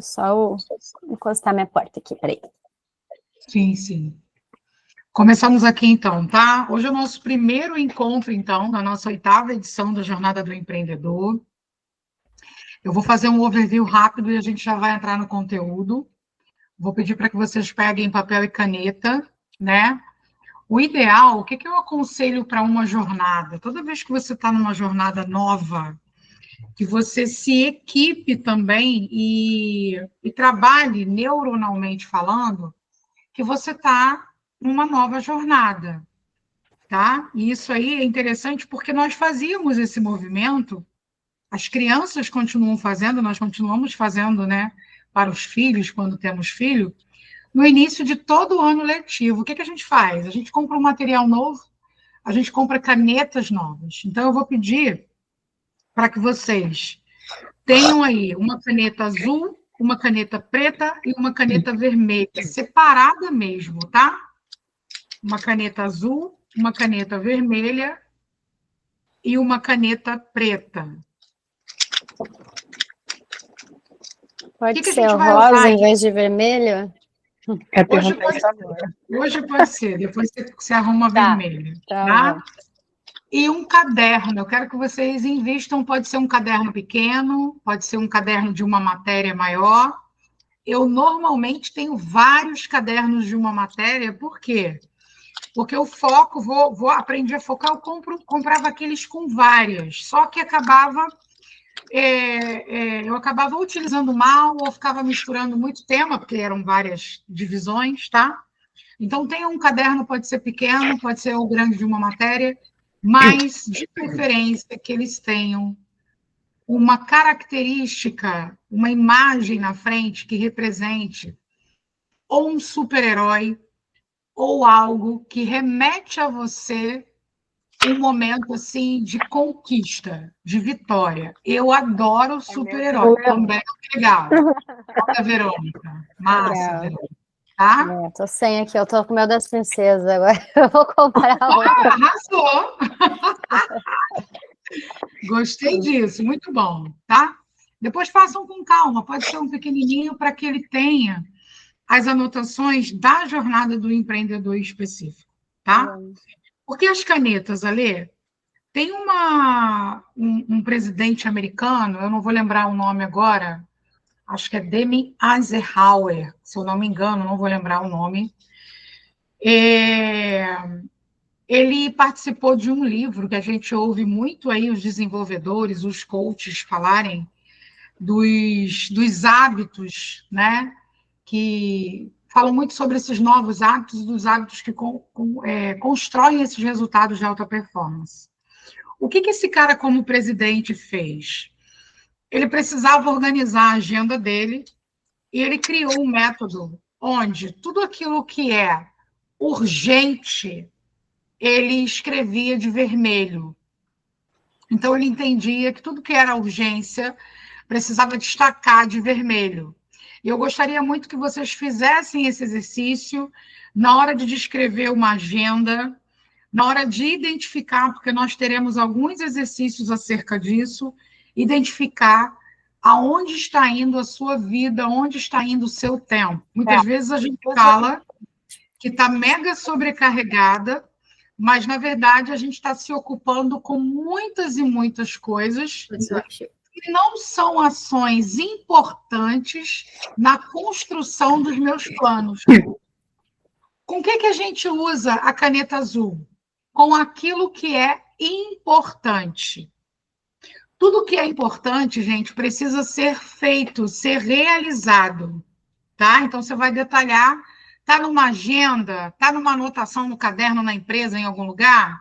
Só encostar minha porta aqui, peraí. Sim, sim. Começamos aqui, então, tá? Hoje é o nosso primeiro encontro, então, na nossa 8ª edição da Jornada do Empreendedor. Eu vou fazer um overview rápido e a gente já vai entrar no conteúdo. Vou pedir para que vocês peguem papel e caneta, né? O ideal, o que eu aconselho para uma jornada? Toda vez que você está numa jornada nova, que você se equipe também e trabalhe neuronalmente falando, que você está numa nova jornada, tá? E isso aí é interessante porque nós fazíamos esse movimento, as crianças continuam fazendo, nós continuamos fazendo, né, para os filhos, quando temos filho, no início de todo o ano letivo. O que a gente faz? A gente compra um material novo, a gente compra canetas novas. Então, eu vou pedir para que vocês tenham aí uma caneta azul, uma caneta preta e uma caneta vermelha, separada mesmo, tá? Uma caneta azul, uma caneta vermelha e uma caneta preta. Pode ser rosa em vez de vermelho? Hoje pode ser, depois você arruma vermelho, tá? E um caderno, eu quero que vocês invistam, pode ser um caderno pequeno, pode ser um caderno de uma matéria maior. Eu normalmente tenho vários cadernos de uma matéria, por quê? Porque eu foco, vou aprender a focar, eu comprava aqueles com várias, só que eu acabava utilizando mal ou ficava misturando muito tema, porque eram várias divisões, tá? Então, tenha um caderno, pode ser pequeno, pode ser o grande de uma matéria, mas, de preferência, que eles tenham uma característica, uma imagem na frente que represente ou um super-herói ou algo que remete a você um momento assim de conquista, de vitória. Eu adoro super-herói, também é legal. Olha, Verônica, massa, Verônica. Tá? Tô sem aqui, eu tô com o meu das princesas agora. Eu vou comprar arrasou! Gostei disso, muito bom, tá? Depois façam com calma, pode ser um pequenininho para que ele tenha as anotações da jornada do empreendedor específico, tá? Porque as canetas, Alê, tem um presidente americano, eu não vou lembrar o nome agora, acho que é Demi Eisenhower, se eu não me engano, não vou lembrar o nome. Ele participou de um livro que a gente ouve muito aí os desenvolvedores, os coaches falarem dos hábitos, né? Que falam muito sobre esses novos hábitos, dos hábitos que constroem esses resultados de alta performance. O que esse cara, como presidente, fez? Ele precisava organizar a agenda dele e ele criou um método onde tudo aquilo que é urgente ele escrevia de vermelho. Então, ele entendia que tudo que era urgência precisava destacar de vermelho. E eu gostaria muito que vocês fizessem esse exercício na hora de descrever uma agenda, na hora de identificar, porque nós teremos alguns exercícios acerca disso, identificar aonde está indo a sua vida, onde está indo o seu tempo. Muitas vezes a gente fala que está mega sobrecarregada, mas, na verdade, a gente está se ocupando com muitas e muitas coisas que não são ações importantes na construção dos meus planos. Com o que a gente usa a caneta azul? Com aquilo que é importante. Tudo que é importante, gente, precisa ser feito, ser realizado, tá? Então, você vai detalhar, está numa agenda, está numa anotação no caderno, na empresa, em algum lugar?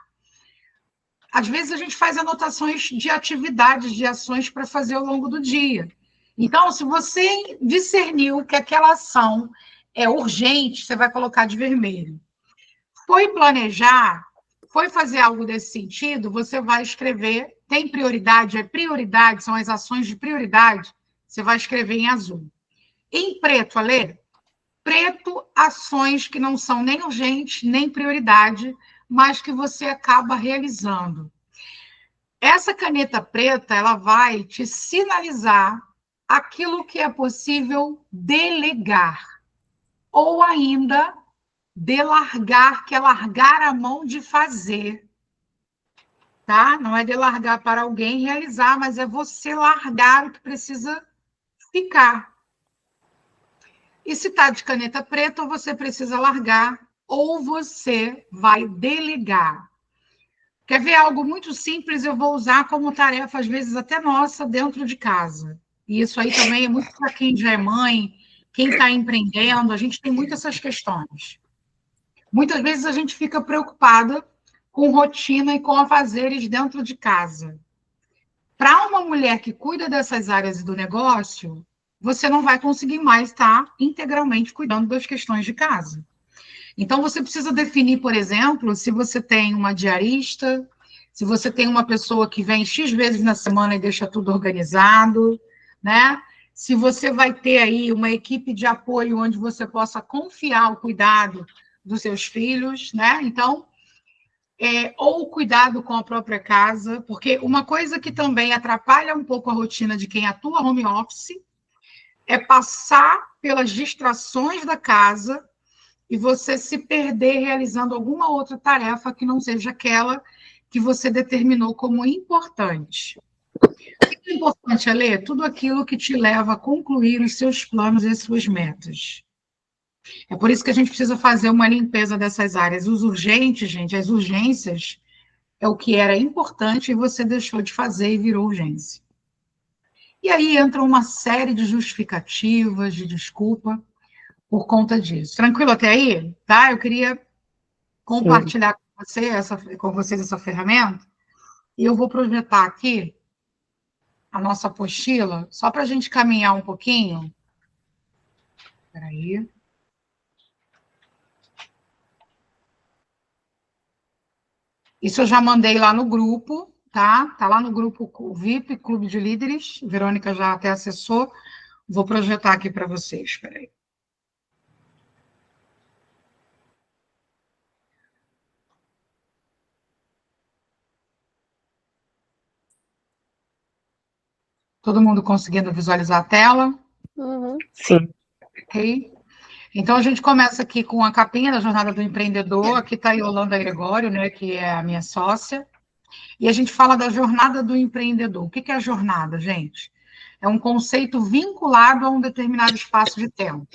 Às vezes, a gente faz anotações de atividades, de ações para fazer ao longo do dia. Então, se você discerniu que aquela ação é urgente, você vai colocar de vermelho. Foi planejar, foi fazer algo desse sentido, você vai escrever, tem prioridade, são as ações de prioridade, você vai escrever em azul. Em preto, Alê, preto, ações que não são nem urgentes, nem prioridade, mas que você acaba realizando. Essa caneta preta, ela vai te sinalizar aquilo que é possível delegar, ou ainda delargar, que é largar a mão de fazer, tá? Não é delargar para alguém realizar, mas é você largar o que precisa ficar. E se está de caneta preta, ou você precisa largar, ou você vai delegar. Quer ver algo muito simples? Eu vou usar como tarefa, às vezes até nossa, dentro de casa. E isso aí também é muito para quem já é mãe, quem está empreendendo, a gente tem muitas essas questões. Muitas vezes a gente fica preocupada com rotina e com afazeres dentro de casa. Para uma mulher que cuida dessas áreas do negócio, você não vai conseguir mais estar integralmente cuidando das questões de casa. Então, você precisa definir, por exemplo, se você tem uma diarista, se você tem uma pessoa que vem X vezes na semana e deixa tudo organizado, né? Se você vai ter aí uma equipe de apoio onde você possa confiar o cuidado dos seus filhos, né? Então, ou o cuidado com a própria casa, porque uma coisa que também atrapalha um pouco a rotina de quem atua home office é passar pelas distrações da casa e você se perder realizando alguma outra tarefa que não seja aquela que você determinou como importante. O que é importante, Alê? Tudo aquilo que te leva a concluir os seus planos e as suas metas. É por isso que a gente precisa fazer uma limpeza dessas áreas. Os urgentes, gente, as urgências é o que era importante e você deixou de fazer e virou urgência. E aí entra uma série de justificativas, de desculpa por conta disso. Tranquilo até aí? Tá? Eu queria compartilhar com vocês essa ferramenta e eu vou projetar aqui a nossa apostila, só para a gente caminhar um pouquinho. Espera aí. Isso eu já mandei lá no grupo, tá? Tá lá no grupo VIP, Clube de Líderes. Verônica já até acessou. Vou projetar aqui para vocês. Espera aí. Todo mundo conseguindo visualizar a tela? Sim. Ok. Então, a gente começa aqui com a capinha da Jornada do Empreendedor. Aqui está a Yolanda Gregório, né, que é a minha sócia. E a gente fala da Jornada do Empreendedor. O que é a jornada, gente? É um conceito vinculado a um determinado espaço de tempo.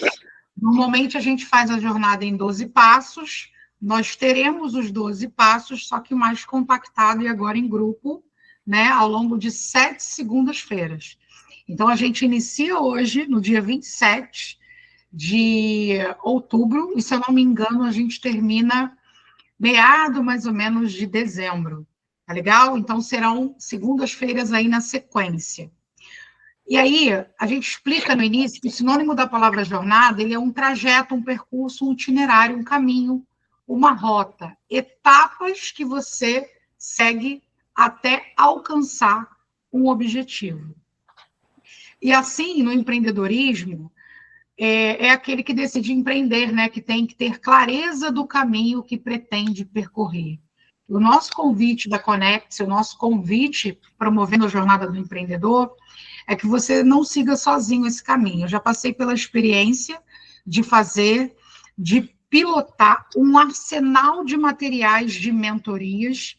Normalmente, a gente faz a jornada em 12 passos. Nós teremos os 12 passos, só que mais compactado e agora em grupo, né, ao longo de 7 segundas-feiras. Então, a gente inicia hoje, no dia 27 de outubro, e se eu não me engano, a gente termina meado mais ou menos de dezembro, tá legal? Então, serão segundas-feiras aí na sequência. E aí, a gente explica no início que o sinônimo da palavra jornada, ele é um trajeto, um percurso, um itinerário, um caminho, uma rota, etapas que você segue até alcançar um objetivo. E assim, no empreendedorismo, é aquele que decide empreender, né? Que tem que ter clareza do caminho que pretende percorrer. O nosso convite da Conect, o nosso convite promovendo a jornada do empreendedor, é que você não siga sozinho esse caminho. Eu já passei pela experiência de fazer, de pilotar um arsenal de materiais de mentorias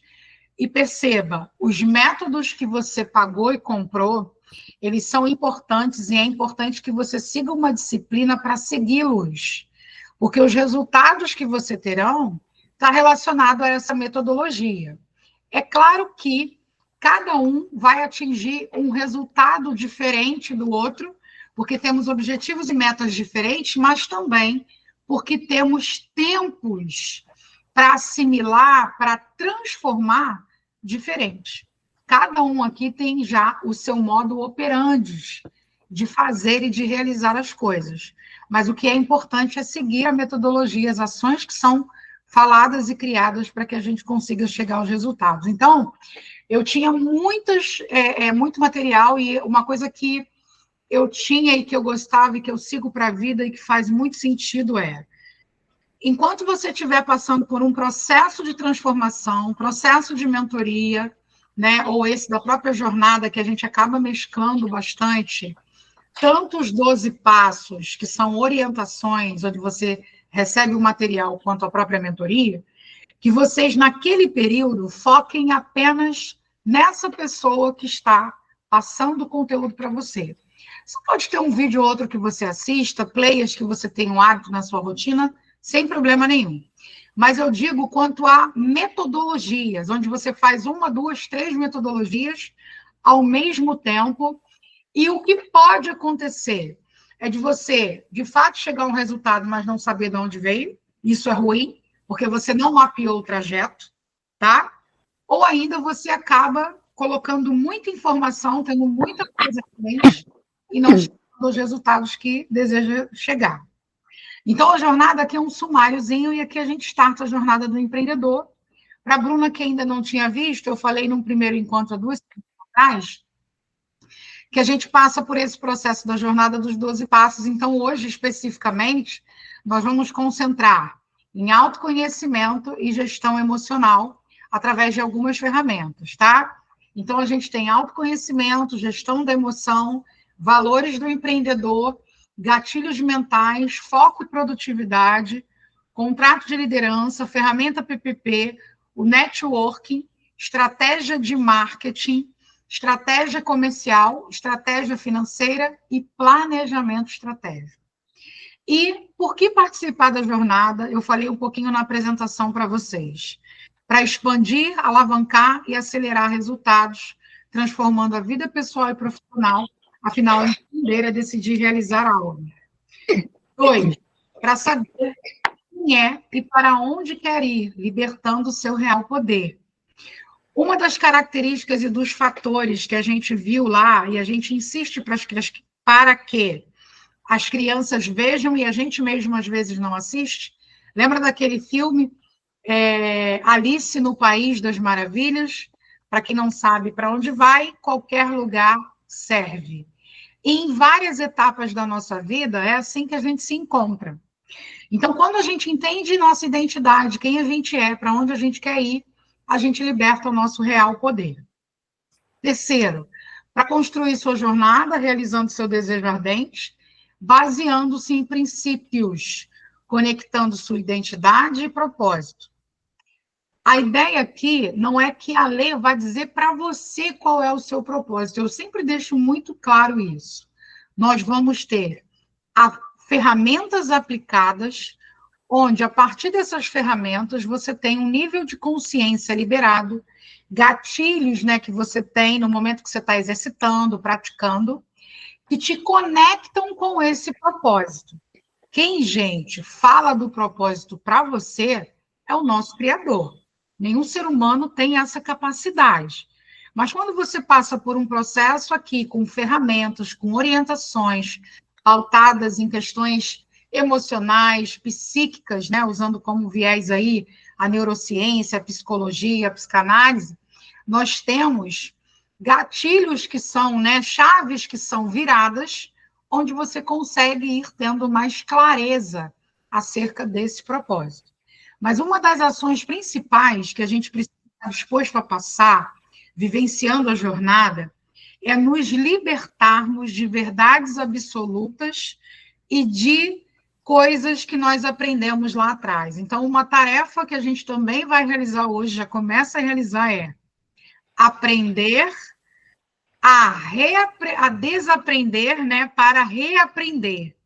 e perceba, os métodos que você pagou e comprou, eles são importantes e é importante que você siga uma disciplina para segui-los, porque os resultados que você terão está relacionado a essa metodologia. É claro que cada um vai atingir um resultado diferente do outro, porque temos objetivos e metas diferentes, mas também porque temos tempos para assimilar, para transformar diferente. Cada um aqui tem já o seu modo operandi de fazer e de realizar as coisas. Mas o que é importante é seguir a metodologia, as ações que são faladas e criadas para que a gente consiga chegar aos resultados. Então, eu tinha muito material e uma coisa que eu tinha e que eu gostava e que eu sigo para a vida e que faz muito sentido enquanto você estiver passando por um processo de transformação, um processo de mentoria, né, ou esse da própria jornada, que a gente acaba mesclando bastante tanto os 12 passos, que são orientações, onde você recebe o material, quanto a própria mentoria, que vocês, naquele período, foquem apenas nessa pessoa que está passando o conteúdo para você. Você pode ter um vídeo ou outro que você assista, players que você tem um hábito na sua rotina, sem problema nenhum. Mas eu digo quanto a metodologias, onde você faz 1, 2, 3 metodologias ao mesmo tempo, e o que pode acontecer é de você, de fato, chegar a um resultado, mas não saber de onde veio. Isso é ruim, porque você não mapeou o trajeto, tá? Ou ainda você acaba colocando muita informação, tendo muita coisa frente, e não chegando aos resultados que deseja chegar. Então, a jornada aqui é um sumáriozinho, e aqui a gente starta a jornada do empreendedor. Para a Bruna, que ainda não tinha visto, eu falei num primeiro encontro há 2 semanas atrás, que a gente passa por esse processo da jornada dos 12 passos. Então, hoje, especificamente, nós vamos concentrar em autoconhecimento e gestão emocional através de algumas ferramentas, tá? Então, a gente tem autoconhecimento, gestão da emoção, valores do empreendedor, gatilhos mentais, foco e produtividade, contrato de liderança, ferramenta PPP, o networking, estratégia de marketing, estratégia comercial, estratégia financeira e planejamento estratégico. E por que participar da jornada? Eu falei um pouquinho na apresentação para vocês. Para expandir, alavancar e acelerar resultados, transformando a vida pessoal e profissional, afinal, empreender é decidir realizar algo. 2, para saber quem é e para onde quer ir, libertando o seu real poder. Uma das características e dos fatores que a gente viu lá, e a gente insiste para que as crianças vejam, e a gente mesmo às vezes não assiste, lembra daquele filme Alice no País das Maravilhas? Para quem não sabe para onde vai, qualquer lugar serve. E em várias etapas da nossa vida, é assim que a gente se encontra. Então, quando a gente entende nossa identidade, quem a gente é, para onde a gente quer ir, a gente liberta o nosso real poder. Terceiro, para construir sua jornada, realizando seu desejo ardente, baseando-se em princípios, conectando sua identidade e propósito. A ideia aqui não é que a lei vai dizer para você qual é o seu propósito. Eu sempre deixo muito claro isso. Nós vamos ter ferramentas aplicadas, onde, a partir dessas ferramentas, você tem um nível de consciência liberado, gatilhos, né, que você tem no momento que você está exercitando, praticando, que te conectam com esse propósito. Quem, gente, fala do propósito para você é o nosso Criador. Nenhum ser humano tem essa capacidade. Mas quando você passa por um processo aqui com ferramentas, com orientações pautadas em questões emocionais, psíquicas, né, usando como viés aí a neurociência, a psicologia, a psicanálise, nós temos gatilhos que são, né, chaves que são viradas, onde você consegue ir tendo mais clareza acerca desse propósito. Mas uma das ações principais que a gente precisa estar disposto a passar, vivenciando a jornada, é nos libertarmos de verdades absolutas e de coisas que nós aprendemos lá atrás. Então, uma tarefa que a gente também vai realizar hoje, já começa a realizar, é aprender a desaprender, né, para reaprender.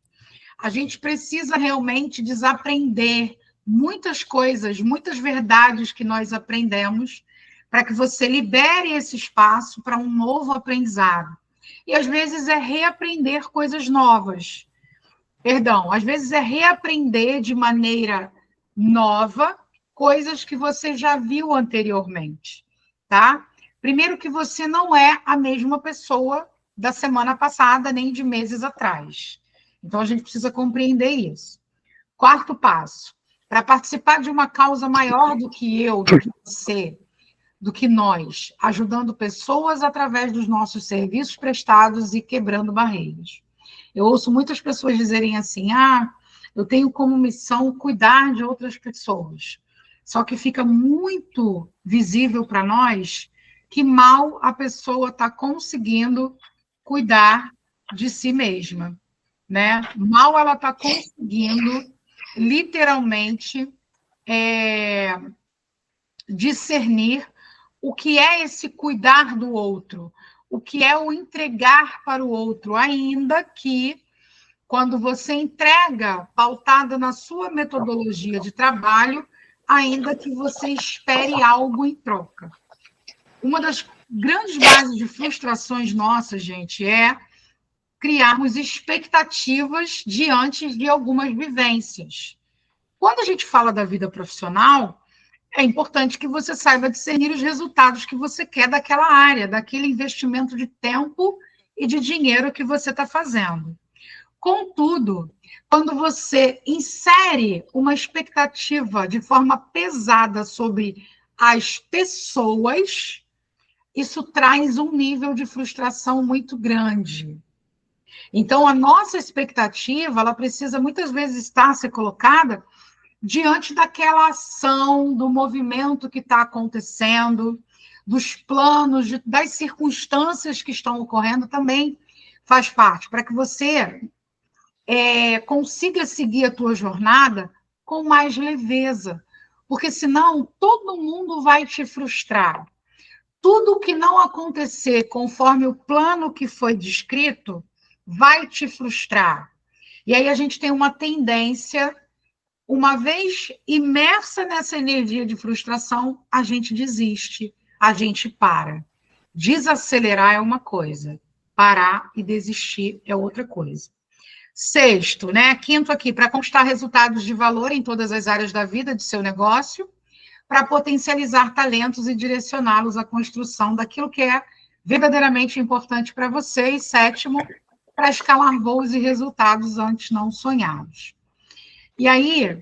A gente precisa realmente desaprender muitas coisas, muitas verdades que nós aprendemos, para que você libere esse espaço para um novo aprendizado. E, às vezes, é reaprender coisas novas. Perdão, às vezes é reaprender de maneira nova coisas que você já viu anteriormente, tá? Primeiro que você não é a mesma pessoa da semana passada, nem de meses atrás. Então, a gente precisa compreender isso. Quarto passo, para participar de uma causa maior do que eu, do que você, do que nós, ajudando pessoas através dos nossos serviços prestados e quebrando barreiras. Eu ouço muitas pessoas dizerem assim, eu tenho como missão cuidar de outras pessoas. Só que fica muito visível para nós que mal a pessoa está conseguindo cuidar de si mesma, né? Mal ela está conseguindo, literalmente, discernir o que é esse cuidar do outro, o que é o entregar para o outro, ainda que quando você entrega pautado na sua metodologia de trabalho, ainda que você espere algo em troca. Uma das grandes bases de frustrações nossas, gente, é criarmos expectativas diante de algumas vivências. Quando a gente fala da vida profissional, é importante que você saiba discernir os resultados que você quer daquela área, daquele investimento de tempo e de dinheiro que você está fazendo. Contudo, quando você insere uma expectativa de forma pesada sobre as pessoas, isso traz um nível de frustração muito grande. Então, a nossa expectativa, ela precisa muitas vezes estar ser colocada diante daquela ação, do movimento que está acontecendo, dos planos, das circunstâncias que estão ocorrendo, também faz parte, para que você consiga seguir a tua jornada com mais leveza, porque senão todo mundo vai te frustrar. Tudo que não acontecer conforme o plano que foi descrito vai te frustrar. E aí a gente tem uma tendência, uma vez imersa nessa energia de frustração, a gente desiste, a gente para. Desacelerar é uma coisa, parar e desistir é outra coisa. Sexto, né? Quinto aqui, para conquistar resultados de valor em todas as áreas da vida de seu negócio, para potencializar talentos e direcioná-los à construção daquilo que é verdadeiramente importante para você. E sétimo, para escalar voos e resultados antes não sonhados. E aí,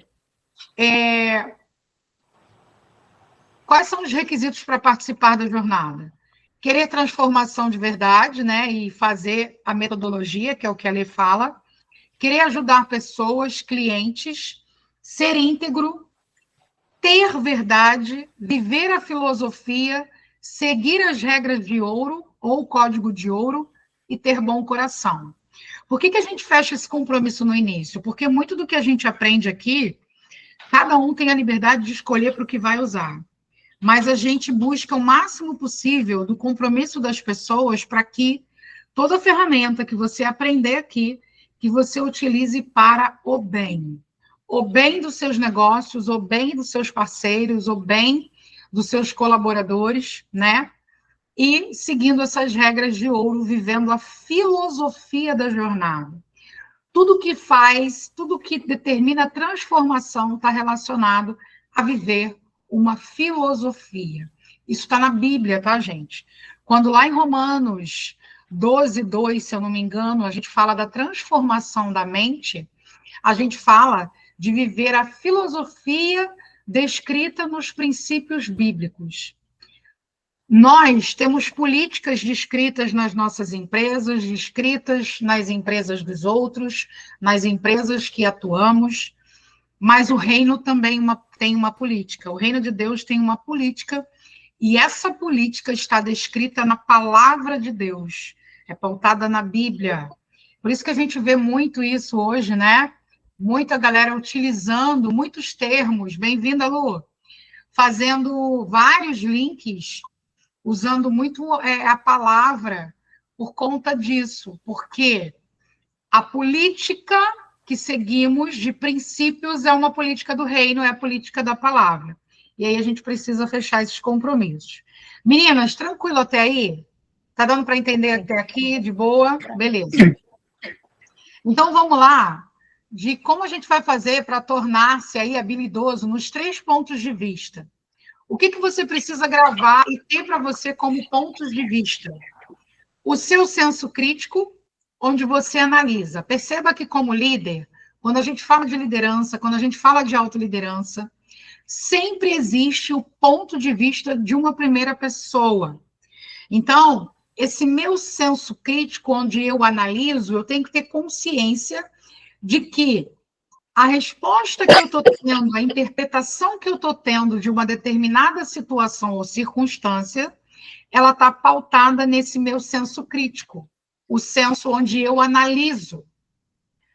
quais são os requisitos para participar da jornada? Querer transformação de verdade, né? E fazer a metodologia, que é o que a Lê fala. Querer ajudar pessoas, clientes, ser íntegro, ter verdade, viver a filosofia, seguir as regras de ouro ou código de ouro e ter bom coração. Por que a gente fecha esse compromisso no início? Porque muito do que a gente aprende aqui, cada um tem a liberdade de escolher para o que vai usar. Mas a gente busca o máximo possível do compromisso das pessoas para que toda ferramenta que você aprender aqui, que você utilize para o bem. O bem dos seus negócios, o bem dos seus parceiros, o bem dos seus colaboradores, né? E seguindo essas regras de ouro, vivendo a filosofia da jornada. Tudo que faz, tudo que determina a transformação está relacionado a viver uma filosofia. Isso está na Bíblia, tá, gente? Quando lá em Romanos 12, 2, se eu não me engano, a gente fala da transformação da mente, a gente fala de viver a filosofia descrita nos princípios bíblicos. Nós temos políticas descritas nas nossas empresas, descritas nas empresas dos outros, nas empresas que atuamos, mas o reino também tem uma política. O reino de Deus tem uma política, e essa política está descrita na palavra de Deus, é pautada na Bíblia. Por isso que a gente vê muito isso hoje, né? Muita galera utilizando muitos termos, bem-vinda, Lu, fazendo vários links, usando muito a palavra por conta disso, porque a política que seguimos de princípios é uma política do reino, é a política da palavra. E aí a gente precisa fechar esses compromissos. Meninas, tranquilo até aí? Tá dando para entender até aqui, de boa? Beleza. Então, vamos lá, de como a gente vai fazer para tornar-se aí habilidoso nos 3 pontos de vista. O que você precisa gravar e ter para você como pontos de vista? O seu senso crítico, onde você analisa. Perceba que, como líder, quando a gente fala de liderança, quando a gente fala de autoliderança, sempre existe o ponto de vista de uma primeira pessoa. Então, esse meu senso crítico, onde eu analiso, eu tenho que ter consciência de que a resposta que eu estou tendo, a interpretação que eu estou tendo de uma determinada situação ou circunstância, ela está pautada nesse meu senso crítico. o senso onde eu analiso.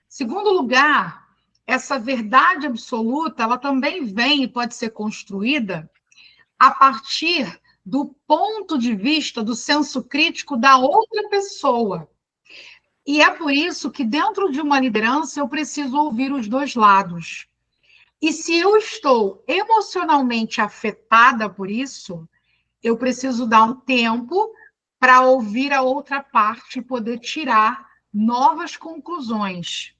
Segundo lugar, essa verdade absoluta, ela também vem e pode ser construída a partir do ponto de vista do senso crítico da outra pessoa. E é por isso que, dentro de uma liderança, eu preciso ouvir os dois lados. E se eu estou emocionalmente afetada por isso, eu preciso dar um tempo para ouvir a outra parte e poder tirar novas conclusões.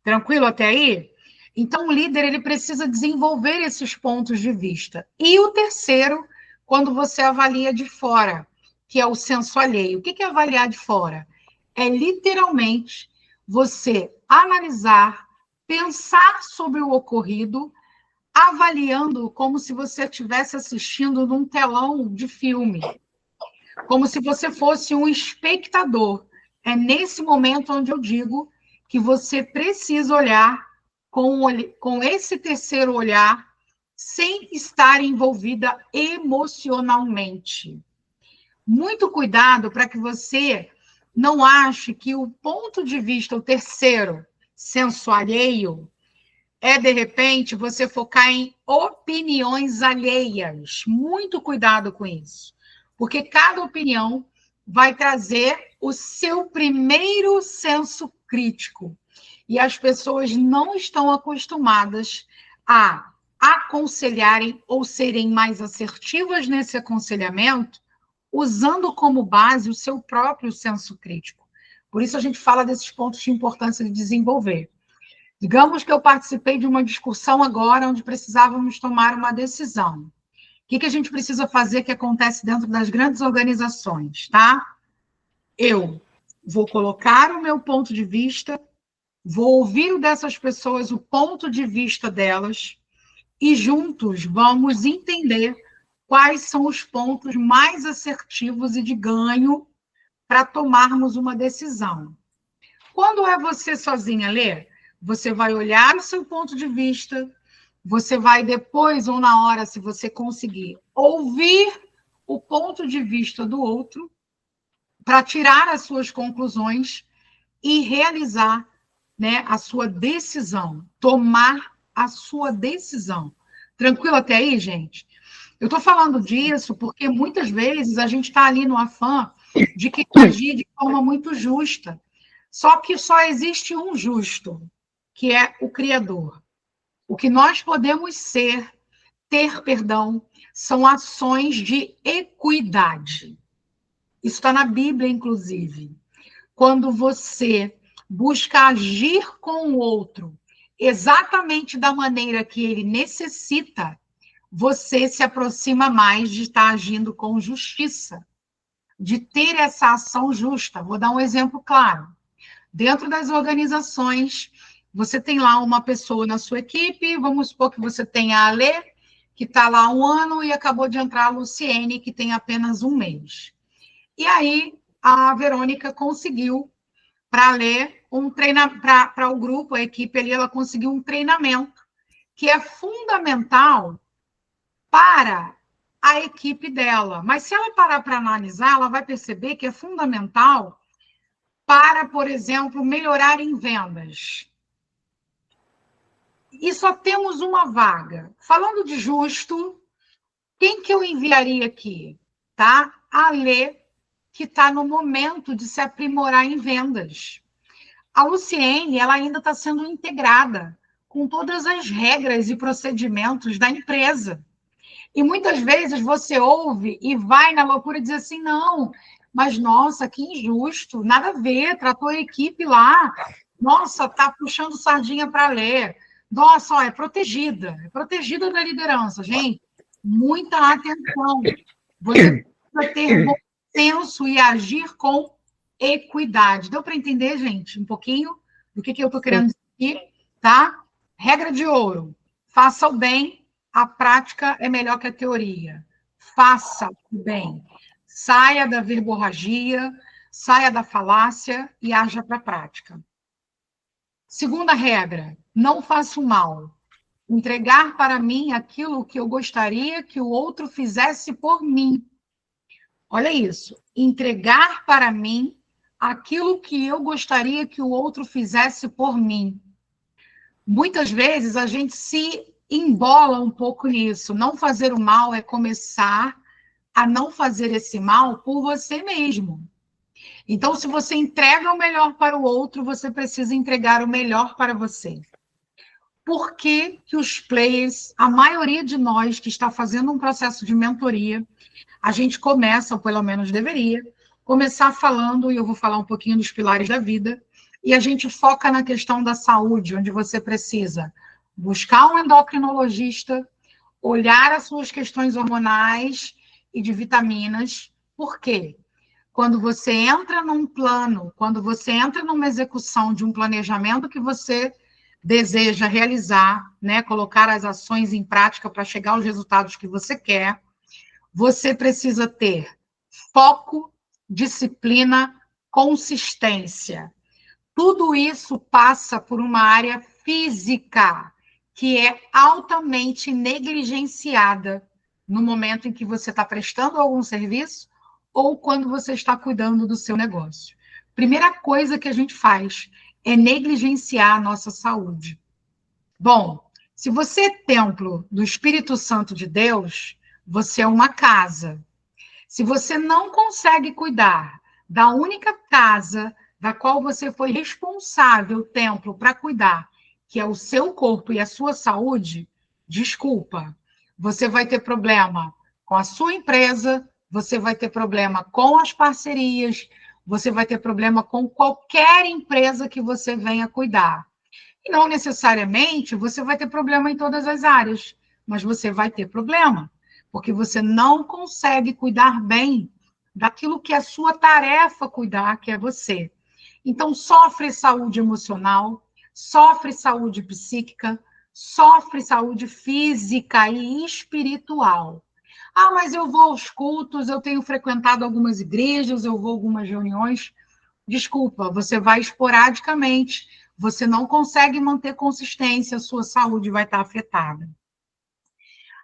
Tranquilo até aí? Então, o líder ele precisa desenvolver esses pontos de vista. E o terceiro, quando você avalia de fora, que é o senso alheio. O que é avaliar de fora? É literalmente você analisar, pensar sobre o ocorrido, avaliando como se você estivesse assistindo num telão de filme, como se você fosse um espectador. É nesse momento onde eu digo que você precisa olhar com esse terceiro olhar, sem estar envolvida emocionalmente. Muito cuidado para que você não ache que o ponto de vista, o terceiro, senso alheio, é, de repente, você focar em opiniões alheias. Muito cuidado com isso. Porque cada opinião vai trazer o seu primeiro senso crítico. E as pessoas não estão acostumadas a aconselharem ou serem mais assertivas nesse aconselhamento, usando como base o seu próprio senso crítico. Por isso a gente fala desses pontos de importância de desenvolver. Digamos que eu participei de uma discussão agora onde precisávamos tomar uma decisão. O que a gente precisa fazer que acontece dentro das grandes organizações, tá? Eu vou colocar o meu ponto de vista, vou ouvir dessas pessoas o ponto de vista delas e juntos vamos entender quais são os pontos mais assertivos e de ganho para tomarmos uma decisão. Quando é você sozinha, Lê, você vai olhar o seu ponto de vista, você vai depois ou na hora, se você conseguir, ouvir o ponto de vista do outro para tirar as suas conclusões e realizar, né, a sua decisão, tomar a sua decisão. Tranquilo até aí, gente? Eu estou falando disso porque muitas vezes a gente está ali no afã de que agir de forma muito justa. Só que só existe um justo, que é o Criador. O que nós podemos ter perdão, são ações de equidade. Isso está na Bíblia, inclusive. Quando você busca agir com o outro exatamente da maneira que ele necessita, você se aproxima mais de estar agindo com justiça, de ter essa ação justa. Vou dar um exemplo claro. Dentro das organizações, você tem lá uma pessoa na sua equipe, vamos supor que você tenha a Alê, que está lá há 1 ano, e acabou de entrar a Luciene, que tem apenas 1 mês. E aí, a Verônica conseguiu, para ler, para o grupo, a equipe ali, ela conseguiu um treinamento que é fundamental para a equipe dela. Mas se ela parar para analisar, ela vai perceber que é fundamental para, por exemplo, melhorar em vendas. E só temos uma vaga. Falando de justo, quem que eu enviaria aqui? Tá? A Lê, que está no momento de se aprimorar em vendas. A Luciene, ela ainda está sendo integrada com todas as regras e procedimentos da empresa. E muitas vezes você ouve e vai na loucura e diz assim, não, mas nossa, que injusto, nada a ver, tratou a equipe lá, nossa, está puxando sardinha para ler, nossa, ó, é protegida da liderança, gente, muita atenção, você precisa ter bom senso e agir com equidade. Deu para entender, gente, um pouquinho do que eu estou querendo dizer, tá? Regra de ouro, faça o bem, a prática é melhor que a teoria. Faça o bem. Saia da verborragia, saia da falácia e haja para a prática. Segunda regra, não faça o mal. Entregar para mim aquilo que eu gostaria que o outro fizesse por mim. Olha isso. Entregar para mim aquilo que eu gostaria que o outro fizesse por mim. Muitas vezes a gente se embola um pouco nisso. Não fazer o mal é começar a não fazer esse mal por você mesmo. Então, se você entrega o melhor para o outro, você precisa entregar o melhor para você. Por que que os players, a maioria de nós que está fazendo um processo de mentoria, a gente começa, ou pelo menos deveria, começar falando, e eu vou falar um pouquinho dos pilares da vida, e a gente foca na questão da saúde, onde você precisa buscar um endocrinologista, olhar as suas questões hormonais e de vitaminas. Por quê? Quando você entra num plano, quando você entra numa execução de um planejamento que você deseja realizar, né, colocar as ações em prática para chegar aos resultados que você quer, você precisa ter foco, disciplina, consistência. Tudo isso passa por uma área física que é altamente negligenciada no momento em que você está prestando algum serviço ou quando você está cuidando do seu negócio. Primeira coisa que a gente faz é negligenciar a nossa saúde. Bom, se você é templo do Espírito Santo de Deus, você é uma casa. Se você não consegue cuidar da única casa da qual você foi responsável, templo, para cuidar, que é o seu corpo e a sua saúde, desculpa, você vai ter problema com a sua empresa, você vai ter problema com as parcerias, você vai ter problema com qualquer empresa que você venha cuidar. E não necessariamente você vai ter problema em todas as áreas, mas você vai ter problema, porque você não consegue cuidar bem daquilo que é a sua tarefa cuidar, que é você. Então, sofre saúde emocional, sofre saúde psíquica, sofre saúde física e espiritual. Ah, mas eu vou aos cultos, eu tenho frequentado algumas igrejas, eu vou a algumas reuniões. Desculpa, você vai esporadicamente, você não consegue manter consistência, a sua saúde vai estar afetada.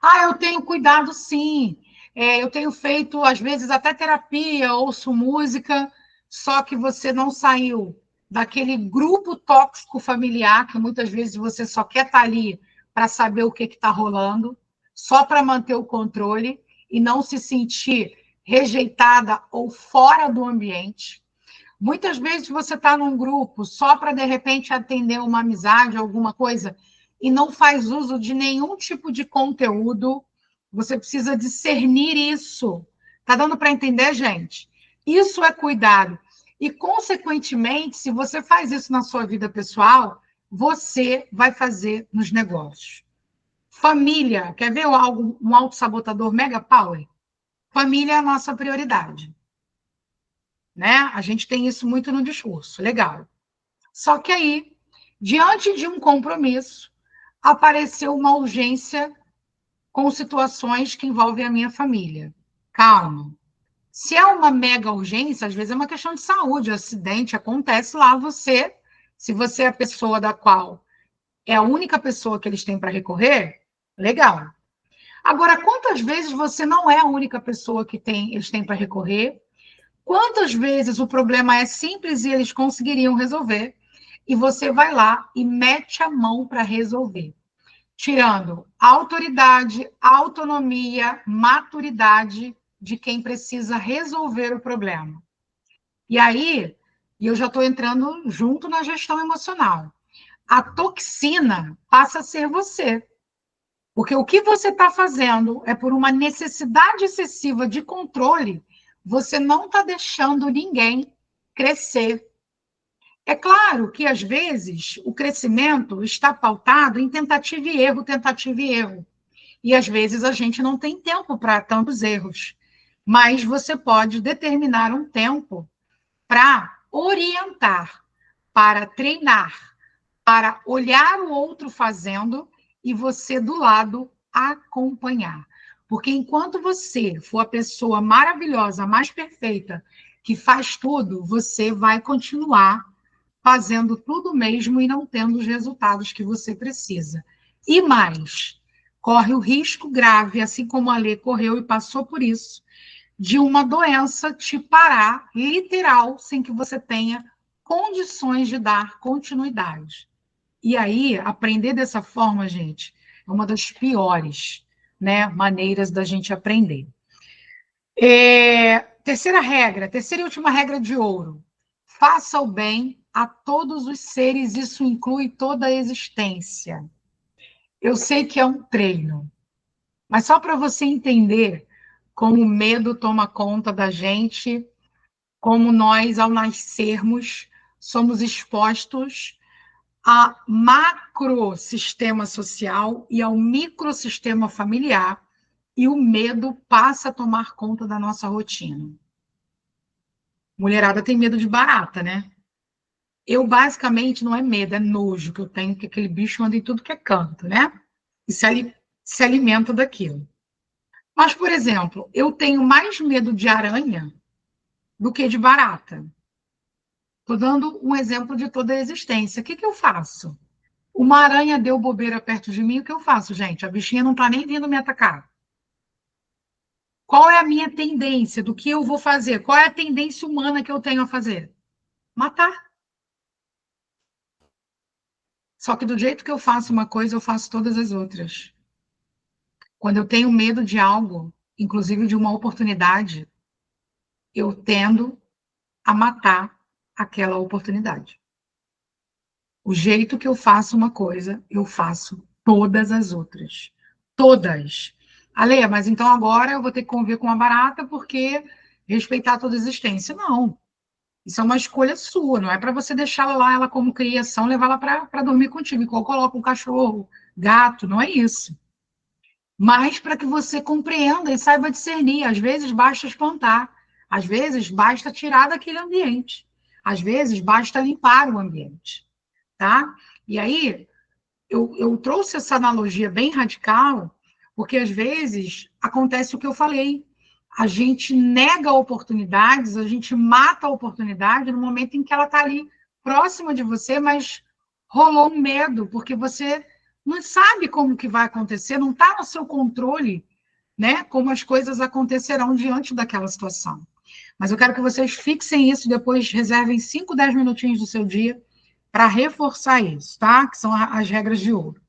Ah, eu tenho cuidado sim, eu tenho feito, às vezes, até terapia, ouço música, só que você não saiu daquele grupo tóxico familiar, que muitas vezes você só quer estar ali para saber o que está rolando, só para manter o controle e não se sentir rejeitada ou fora do ambiente. Muitas vezes você está num grupo só para, de repente, atender uma amizade, alguma coisa, e não faz uso de nenhum tipo de conteúdo. Você precisa discernir isso. Está dando para entender, gente? Isso é cuidado. E, consequentemente, se você faz isso na sua vida pessoal, você vai fazer nos negócios. Família, quer ver algo, um autossabotador mega power? Família é a nossa prioridade. Né? A gente tem isso muito no discurso, legal. Só que aí, diante de um compromisso, apareceu uma urgência com situações que envolvem a minha família. Calma. Se é uma mega urgência, às vezes é uma questão de saúde, acidente, acontece lá, se você é a pessoa da qual é a única pessoa que eles têm para recorrer, legal. Agora, quantas vezes você não é a única pessoa que eles têm para recorrer? Quantas vezes o problema é simples e eles conseguiriam resolver, e você vai lá e mete a mão para resolver, tirando a autoridade, a autonomia, maturidade de quem precisa resolver o problema. E aí, eu já estou entrando junto na gestão emocional. A toxina passa a ser você. Porque o que você está fazendo é por uma necessidade excessiva de controle, você não está deixando ninguém crescer. É claro que, às vezes, o crescimento está pautado em tentativa e erro, tentativa e erro. E, às vezes, a gente não tem tempo para tantos erros. Mas você pode determinar um tempo para orientar, para treinar, para olhar o outro fazendo e você do lado acompanhar. Porque enquanto você for a pessoa maravilhosa, mais perfeita, que faz tudo, você vai continuar fazendo tudo mesmo e não tendo os resultados que você precisa. E mais, corre o risco grave, assim como a Lê correu e passou por isso, de uma doença te parar, literal, sem que você tenha condições de dar continuidade. E aí, aprender dessa forma, gente, é uma das piores, né, maneiras da gente aprender. Terceira regra, terceira e última regra de ouro. Faça o bem a todos os seres, isso inclui toda a existência. Eu sei que é um treino, mas só para você entender como o medo toma conta da gente, como nós, ao nascermos, somos expostos a macrosistema social e ao microsistema familiar, e o medo passa a tomar conta da nossa rotina. Mulherada tem medo de barata, né? Eu, basicamente, não é medo, é nojo que eu tenho, que aquele bicho anda em tudo que é canto, né? E se alimenta daquilo. Mas, por exemplo, eu tenho mais medo de aranha do que de barata. Estou dando um exemplo de toda a existência. O que, que eu faço? Uma aranha deu bobeira perto de mim, o que eu faço, gente? A bichinha não está nem vindo me atacar. Qual é a minha tendência? Do que eu vou fazer? Qual é a tendência humana que eu tenho a fazer? Matar. Só que do jeito que eu faço uma coisa, eu faço todas as outras. Quando eu tenho medo de algo, inclusive de uma oportunidade, eu tendo a matar aquela oportunidade. O jeito que eu faço uma coisa, eu faço todas as outras. Todas. Ale, mas então agora eu vou ter que conviver com uma barata porque respeitar toda a existência. Não. Isso é uma escolha sua, não é para você deixá-la lá, ela como criação, levá-la para dormir contigo, igual coloca um cachorro, gato, não é isso. Mas para que você compreenda e saiba discernir. Às vezes basta espantar, às vezes basta tirar daquele ambiente, às vezes basta limpar o ambiente, tá? E aí, eu trouxe essa analogia bem radical, porque às vezes acontece o que eu falei. A gente nega oportunidades, a gente mata a oportunidade no momento em que ela está ali próxima de você, mas rolou um medo, porque você não sabe como que vai acontecer, não está no seu controle, né? Como as coisas acontecerão diante daquela situação. Mas eu quero que vocês fixem isso, depois reservem 5, 10 minutinhos do seu dia para reforçar isso, tá? Que são as regras de ouro.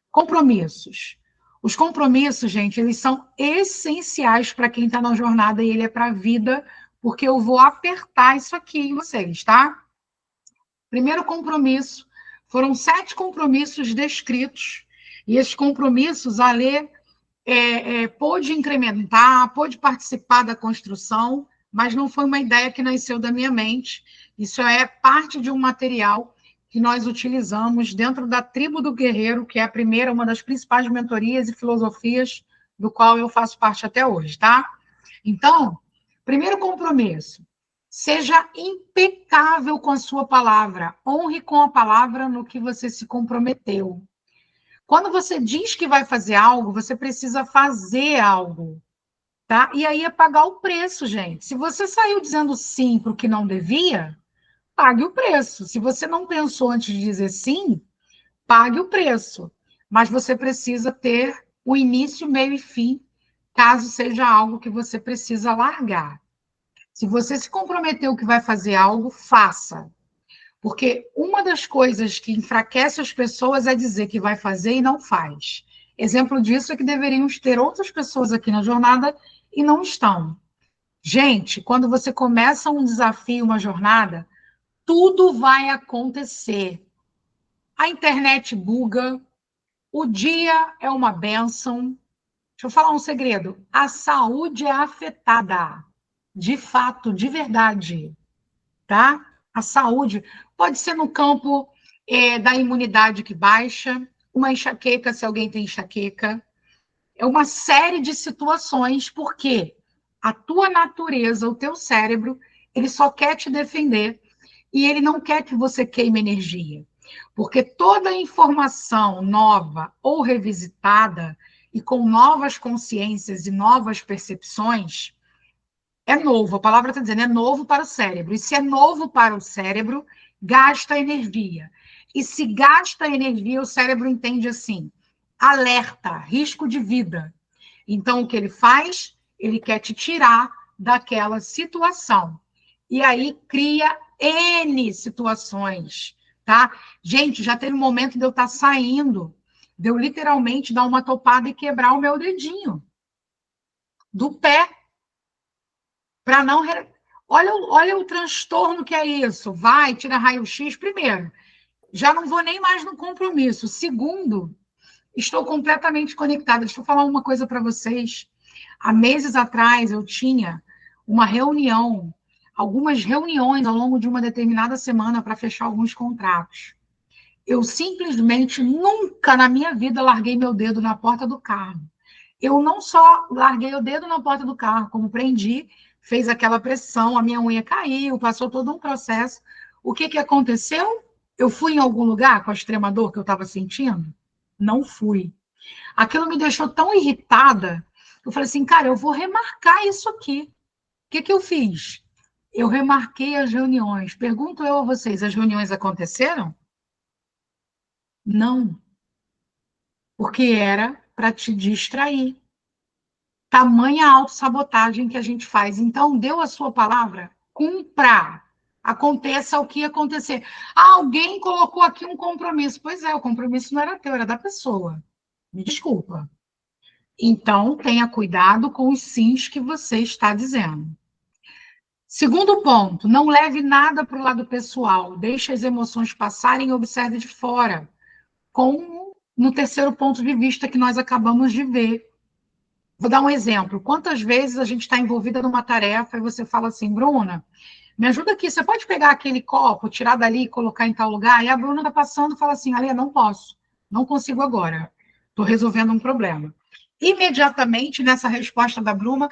Compromissos. Os compromissos, gente, eles são essenciais para quem está na jornada e ele é para a vida, porque eu vou apertar isso aqui em vocês, tá? Primeiro compromisso, foram 7 compromissos descritos, e esses compromissos, a Lê pôde incrementar, pôde participar da construção, mas não foi uma ideia que nasceu da minha mente, isso é parte de um material que nós utilizamos dentro da Tribo do Guerreiro, que é a primeira, uma das principais mentorias e filosofias do qual eu faço parte até hoje, tá? Então, primeiro compromisso, seja impecável com a sua palavra, honre com a palavra no que você se comprometeu. Quando você diz que vai fazer algo, você precisa fazer algo, tá? E aí é pagar o preço, gente. Se você saiu dizendo sim para o que não devia, pague o preço. Se você não pensou antes de dizer sim, pague o preço. Mas você precisa ter o início, meio e fim, caso seja algo que você precisa largar. Se você se comprometeu que vai fazer algo, faça. Porque uma das coisas que enfraquece as pessoas é dizer que vai fazer e não faz. Exemplo disso é que deveríamos ter outras pessoas aqui na jornada e não estão. Gente, quando você começa um desafio, uma jornada, tudo vai acontecer. A internet buga, o dia é uma bênção. Deixa eu falar um segredo. A saúde é afetada. De fato, de verdade. Tá? A saúde pode ser no campo da imunidade que baixa, uma enxaqueca, se alguém tem enxaqueca. É uma série de situações, porque a tua natureza, o teu cérebro, ele só quer te defender e ele não quer que você queime energia. Porque toda informação nova ou revisitada e com novas consciências e novas percepções é novo. A palavra está dizendo é novo para o cérebro. E se é novo para o cérebro, gasta energia. E se gasta energia, o cérebro entende assim: alerta, risco de vida. Então, o que ele faz? Ele quer te tirar daquela situação. E aí cria N situações, tá? Gente, já teve um momento de eu estar saindo, de eu literalmente dar uma topada e quebrar o meu dedinho do pé, para não... Olha o transtorno que é isso. Vai, tira raio-x. Primeiro, já não vou nem mais no compromisso. Segundo, estou completamente conectada. Deixa eu falar uma coisa para vocês. Há meses atrás, eu tinha uma reunião, algumas reuniões ao longo de uma determinada semana para fechar alguns contratos. Eu simplesmente nunca na minha vida larguei meu dedo na porta do carro. Eu não só larguei o dedo na porta do carro, como prendi, fez aquela pressão, a minha unha caiu, passou todo um processo. O que aconteceu? Eu fui em algum lugar com a extrema dor que eu estava sentindo? Não fui. Aquilo me deixou tão irritada, eu falei assim, cara, eu vou remarcar isso aqui. O que eu fiz? Eu remarquei as reuniões. Pergunto eu a vocês, as reuniões aconteceram? Não, porque era para te distrair. Tamanha autossabotagem que a gente faz. Então, deu a sua palavra, cumpra. Aconteça o que acontecer. Ah, alguém colocou aqui um compromisso. Pois é, o compromisso não era teu, era da pessoa. Me desculpa. Então, tenha cuidado com os sims que você está dizendo. Segundo ponto, não leve nada para o lado pessoal. Deixe as emoções passarem e observe de fora. Como no terceiro ponto de vista que nós acabamos de ver. Vou dar um exemplo. Quantas vezes a gente está envolvida numa tarefa e você fala assim, Bruna, me ajuda aqui, você pode pegar aquele copo, tirar dali e colocar em tal lugar? E a Bruna está passando e fala assim, Alê, não posso, não consigo agora, estou resolvendo um problema. Imediatamente, nessa resposta da Bruna,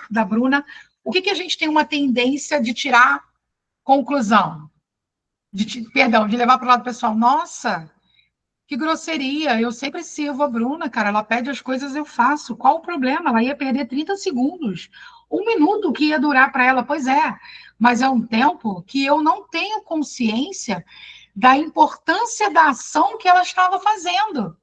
o que a gente tem uma tendência de tirar conclusão? Perdão, de levar para o lado pessoal. Nossa, que grosseria, eu sempre sirvo a Bruna, cara, ela pede as coisas, eu faço. Qual o problema? Ela ia perder 30 segundos. Um minuto que ia durar para ela, pois é, mas é um tempo que eu não tenho consciência da importância da ação que ela estava fazendo.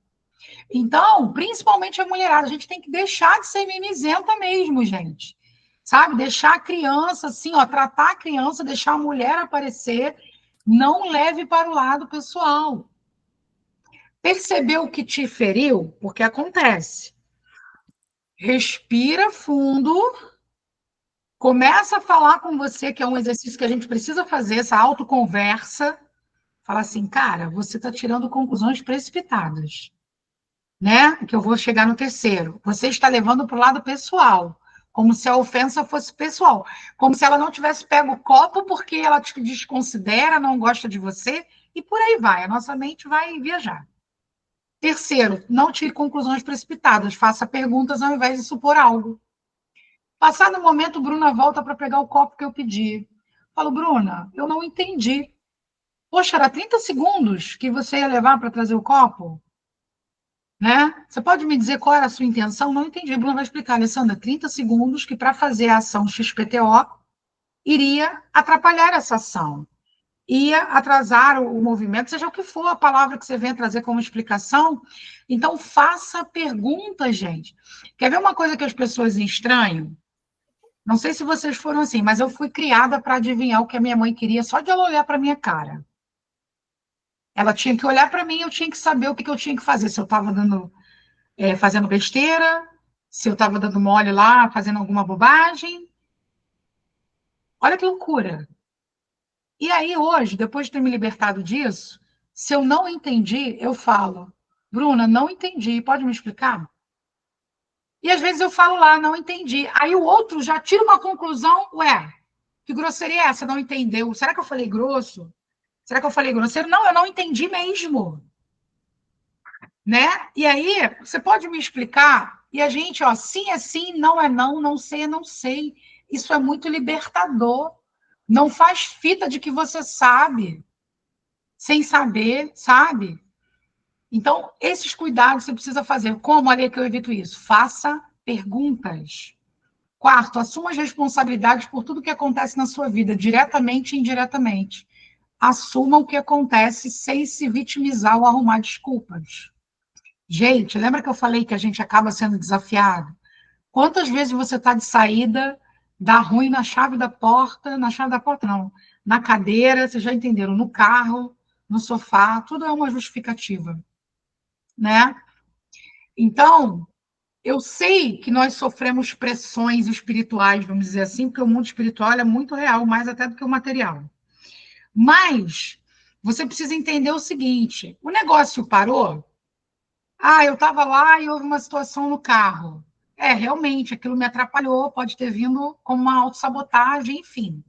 Então, principalmente a mulherada, a gente tem que deixar de ser mimizenta mesmo, gente. Sabe? Deixar a criança, assim, ó, tratar a criança, deixar a mulher aparecer, não leve para o lado pessoal. Percebeu que te feriu? Porque acontece. Respira fundo, começa a falar com você, que é um exercício que a gente precisa fazer, essa autoconversa. Fala assim, cara, você está tirando conclusões precipitadas, né? Que eu vou chegar no terceiro. Você está levando para o lado pessoal, como se a ofensa fosse pessoal, como se ela não tivesse pego o copo porque ela te desconsidera, não gosta de você, e por aí vai. A nossa mente vai viajar. Terceiro, não tire conclusões precipitadas, faça perguntas ao invés de supor algo. Passado o momento, Bruna volta para pegar o copo que eu pedi. Falo, Bruna, eu não entendi. Poxa, era 30 segundos que você ia levar para trazer o copo? Né? Você pode me dizer qual era a sua intenção? Não entendi. Bruna vai explicar, Alessandra, 30 segundos que para fazer a ação XPTO iria atrapalhar essa ação. Ia atrasar o movimento, seja o que for a palavra que você venha trazer como explicação. Então, faça perguntas, gente. Quer ver uma coisa que as pessoas estranham? Não sei se vocês foram assim, mas eu fui criada para adivinhar o que a minha mãe queria só de ela olhar para a minha cara. Ela tinha que olhar para mim, eu tinha que saber o que eu tinha que fazer. Se eu estava fazendo besteira, se eu estava dando mole lá, fazendo alguma bobagem. Olha que loucura. E aí, hoje, depois de ter me libertado disso, se eu não entendi, eu falo, Bruna, não entendi, pode me explicar? E às vezes eu falo lá, não entendi. Aí o outro já tira uma conclusão, ué, que grosseria é essa? Não entendeu? Será que eu falei grosso? Será que eu falei grosseiro? Não, eu não entendi mesmo. Né? E aí, você pode me explicar? E a gente, ó, sim é sim, não é não, não sei é não sei. Isso é muito libertador. Não faz fita de que você sabe, sem saber, sabe? Então, esses cuidados você precisa fazer. Como, Alê, que eu evito isso? Faça perguntas. Quarto, assuma as responsabilidades por tudo que acontece na sua vida, diretamente e indiretamente. Assuma o que acontece sem se vitimizar ou arrumar desculpas. Gente, lembra que eu falei que a gente acaba sendo desafiado? Quantas vezes você está de saída dá ruim na chave da porta, não, na cadeira, vocês já entenderam, no carro, no sofá, tudo é uma justificativa, né? Então, eu sei que nós sofremos pressões espirituais, vamos dizer assim, porque o mundo espiritual é muito real, mais até do que o material. Mas você precisa entender o seguinte: o negócio parou. Ah, eu estava lá e houve uma situação no carro. É, realmente, aquilo me atrapalhou, pode ter vindo como uma autossabotagem, enfim.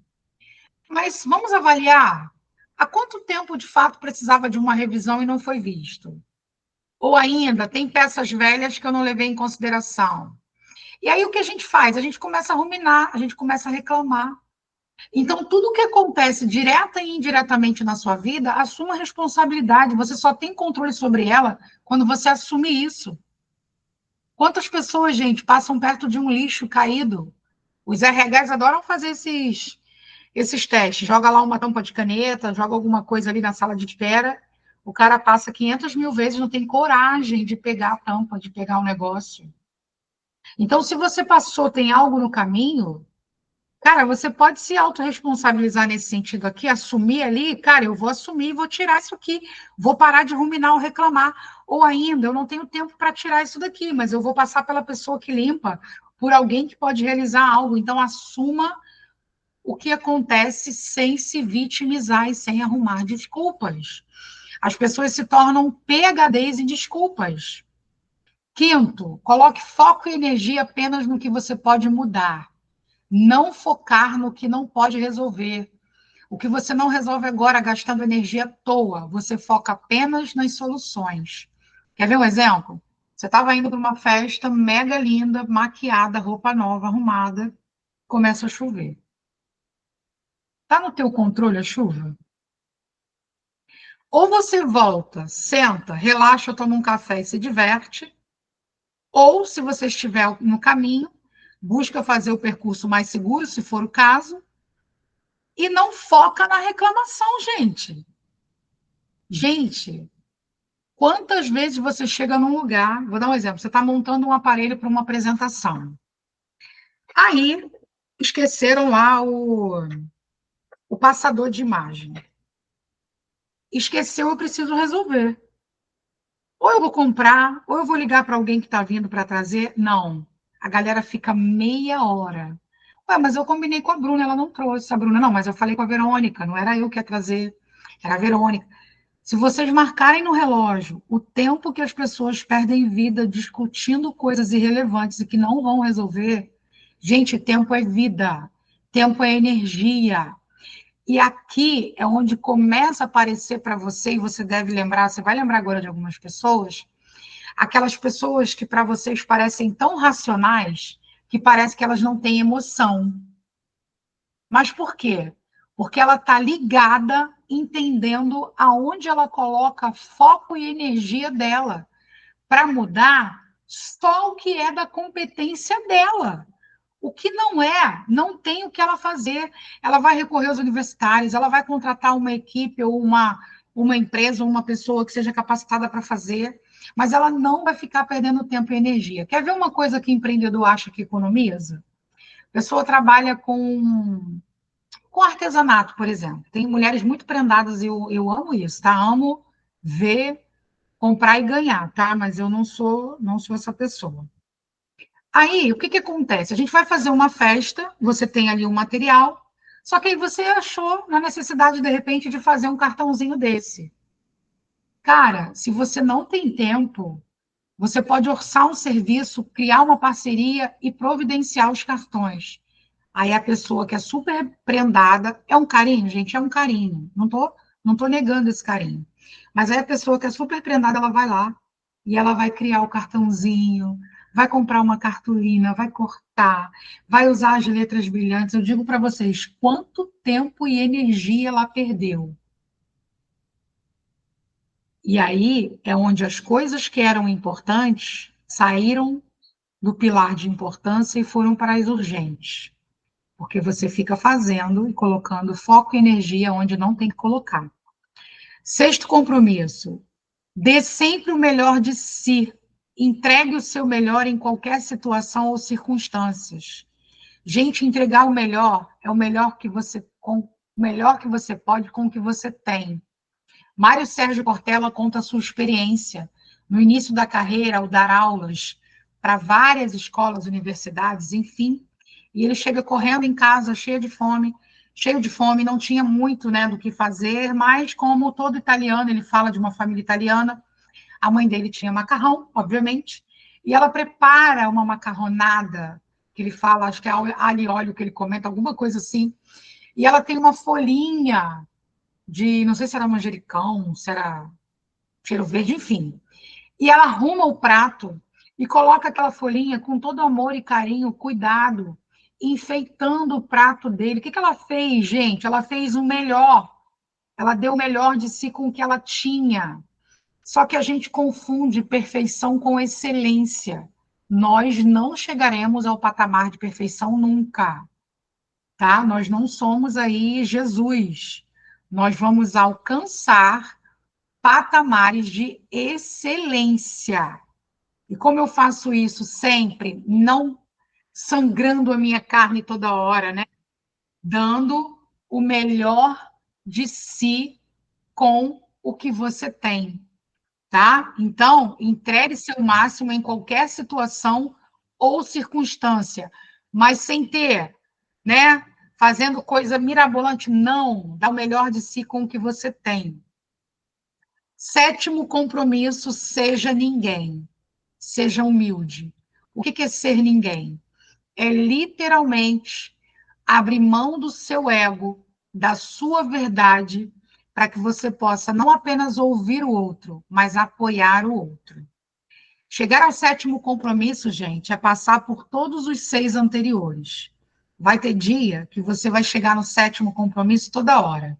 Mas vamos avaliar há quanto tempo de fato precisava de uma revisão e não foi visto? Ou ainda, tem peças velhas que eu não levei em consideração. E aí o que a gente faz? A gente começa a ruminar, a gente começa a reclamar. Então, tudo o que acontece direta e indiretamente na sua vida, assuma a responsabilidade. Você só tem controle sobre ela quando você assume isso. Quantas pessoas, gente, passam perto de um lixo caído? Os RHs adoram fazer esses testes. Joga lá uma tampa de caneta, joga alguma coisa ali na sala de espera. O cara passa 500 mil vezes, não tem coragem de pegar a tampa, de pegar o negócio. Então, se você passou, tem algo no caminho, cara, você pode se autorresponsabilizar nesse sentido aqui, assumir ali, cara, eu vou assumir e vou tirar isso aqui, vou parar de ruminar ou reclamar. Ou ainda, eu não tenho tempo para tirar isso daqui, mas eu vou passar pela pessoa que limpa, por alguém que pode realizar algo. Então, assuma o que acontece sem se vitimizar e sem arrumar desculpas. As pessoas se tornam PhDs em desculpas. Quinto, coloque foco e energia apenas no que você pode mudar. Não focar no que não pode resolver. O que você não resolve agora, gastando energia à toa, você foca apenas nas soluções. Quer ver um exemplo? Você estava indo para uma festa mega linda, maquiada, roupa nova, arrumada, começa a chover. Está no teu controle a chuva? Ou você volta, senta, relaxa, toma um café e se diverte, ou, se você estiver no caminho, busca fazer o percurso mais seguro, se for o caso, e não foca na reclamação, gente. Gente, quantas vezes você chega num lugar, vou dar um exemplo, você está montando um aparelho para uma apresentação. Aí, esqueceram lá o passador de imagem. Esqueceu, eu preciso resolver. Ou eu vou comprar, ou eu vou ligar para alguém que está vindo para trazer. Não. A galera fica meia hora. Ué, mas eu combinei com a Bruna, ela não trouxe a Bruna. Não, mas eu falei com a Verônica, não era eu que ia trazer, era a Verônica. Se vocês marcarem no relógio o tempo que as pessoas perdem vida discutindo coisas irrelevantes e que não vão resolver, gente, tempo é vida, tempo é energia. E aqui é onde começa a aparecer para você, e você deve lembrar, você vai lembrar agora de algumas pessoas, aquelas pessoas que para vocês parecem tão racionais que parece que elas não têm emoção. Mas por quê? Porque ela está ligada, entendendo aonde ela coloca foco e energia dela para mudar só o que é da competência dela. O que não é, não tem o que ela fazer. Ela vai recorrer aos universitários, ela vai contratar uma equipe ou uma empresa ou uma pessoa que seja capacitada para fazer, mas ela não vai ficar perdendo tempo e energia. Quer ver uma coisa que empreendedor acha que economiza? A pessoa trabalha com artesanato, por exemplo. Tem mulheres muito prendadas, eu amo isso, tá? Amo ver, comprar e ganhar, tá? Mas eu não sou essa pessoa. Aí, o que que acontece? A gente vai fazer uma festa, você tem ali um material, só que aí você achou na necessidade, de repente, de fazer um cartãozinho desse. Cara, se você não tem tempo, você pode orçar um serviço, criar uma parceria e providenciar os cartões. Aí a pessoa que é super prendada, é um carinho, gente, é um carinho. Não tô negando esse carinho. Mas aí a pessoa que é super prendada, ela vai lá e ela vai criar o cartãozinho, vai comprar uma cartolina, vai cortar, vai usar as letras brilhantes. Eu digo para vocês, quanto tempo e energia ela perdeu. E aí é onde as coisas que eram importantes saíram do pilar de importância e foram para as urgentes. Porque você fica fazendo e colocando foco e energia onde não tem que colocar. Sexto compromisso: dê sempre o melhor de si. Entregue o seu melhor em qualquer situação ou circunstâncias. Gente, entregar o melhor é o melhor que você, com o melhor que você pode com o que você tem. Mário Sérgio Cortella conta a sua experiência no início da carreira, ao dar aulas para várias escolas, universidades, enfim, e ele chega correndo em casa, cheio de fome, não tinha muito, né, do que fazer, mas como todo italiano, ele fala de uma família italiana, a mãe dele tinha macarrão, obviamente, e ela prepara uma macarronada, que ele fala, acho que é alho e óleo que ele comenta, alguma coisa assim, e ela tem uma folhinha de, não sei se era manjericão, se era cheiro verde, enfim. E ela arruma o prato e coloca aquela folhinha com todo amor e carinho, cuidado, enfeitando o prato dele. O que ela fez, gente? Ela fez o melhor. Ela deu o melhor de si com o que ela tinha. Só que a gente confunde perfeição com excelência. Nós não chegaremos ao patamar de perfeição nunca, tá? Nós não somos aí Jesus. Nós vamos alcançar patamares de excelência. E como eu faço isso sempre, não sangrando a minha carne toda hora, né? Dando o melhor de si com o que você tem, tá? Então, entregue seu máximo em qualquer situação ou circunstância, mas sem ter, né? Fazendo coisa mirabolante, não. Dá o melhor de si com o que você tem. Sétimo compromisso, seja ninguém. Seja humilde. O que é ser ninguém? É literalmente abrir mão do seu ego, da sua verdade, para que você possa não apenas ouvir o outro, mas apoiar o outro. Chegar ao sétimo compromisso, gente, é passar por todos os 6 anteriores. Vai ter dia que você vai chegar no sétimo compromisso toda hora.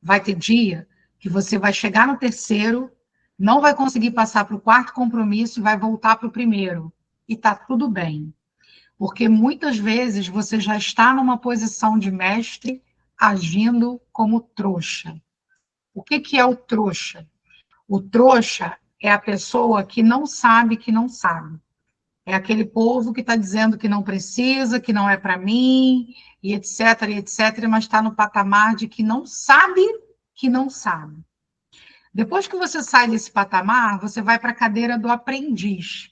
Vai ter dia que você vai chegar no terceiro, não vai conseguir passar para o quarto compromisso e vai voltar para o primeiro. E está tudo bem. Porque muitas vezes você já está numa posição de mestre agindo como trouxa. O que é o trouxa? O trouxa é a pessoa que não sabe que não sabe. É aquele povo que está dizendo que não precisa, que não é para mim, e etc, mas está no patamar de que não sabe. Depois que você sai desse patamar, você vai para a cadeira do aprendiz.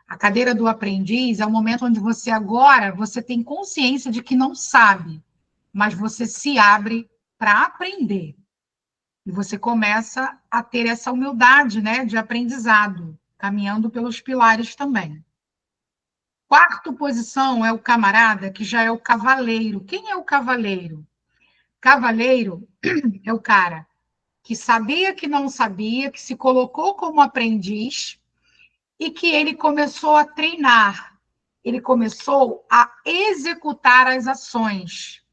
A cadeira do aprendiz é o momento onde você tem consciência de que não sabe, mas você se abre para aprender. E você começa a ter essa humildade, né, de aprendizado, caminhando pelos pilares também. Quarta posição é o camarada, que já é o cavaleiro. Quem é o cavaleiro? Cavaleiro é o cara que sabia que não sabia, que se colocou como aprendiz e que ele começou a treinar. Ele começou a executar as ações.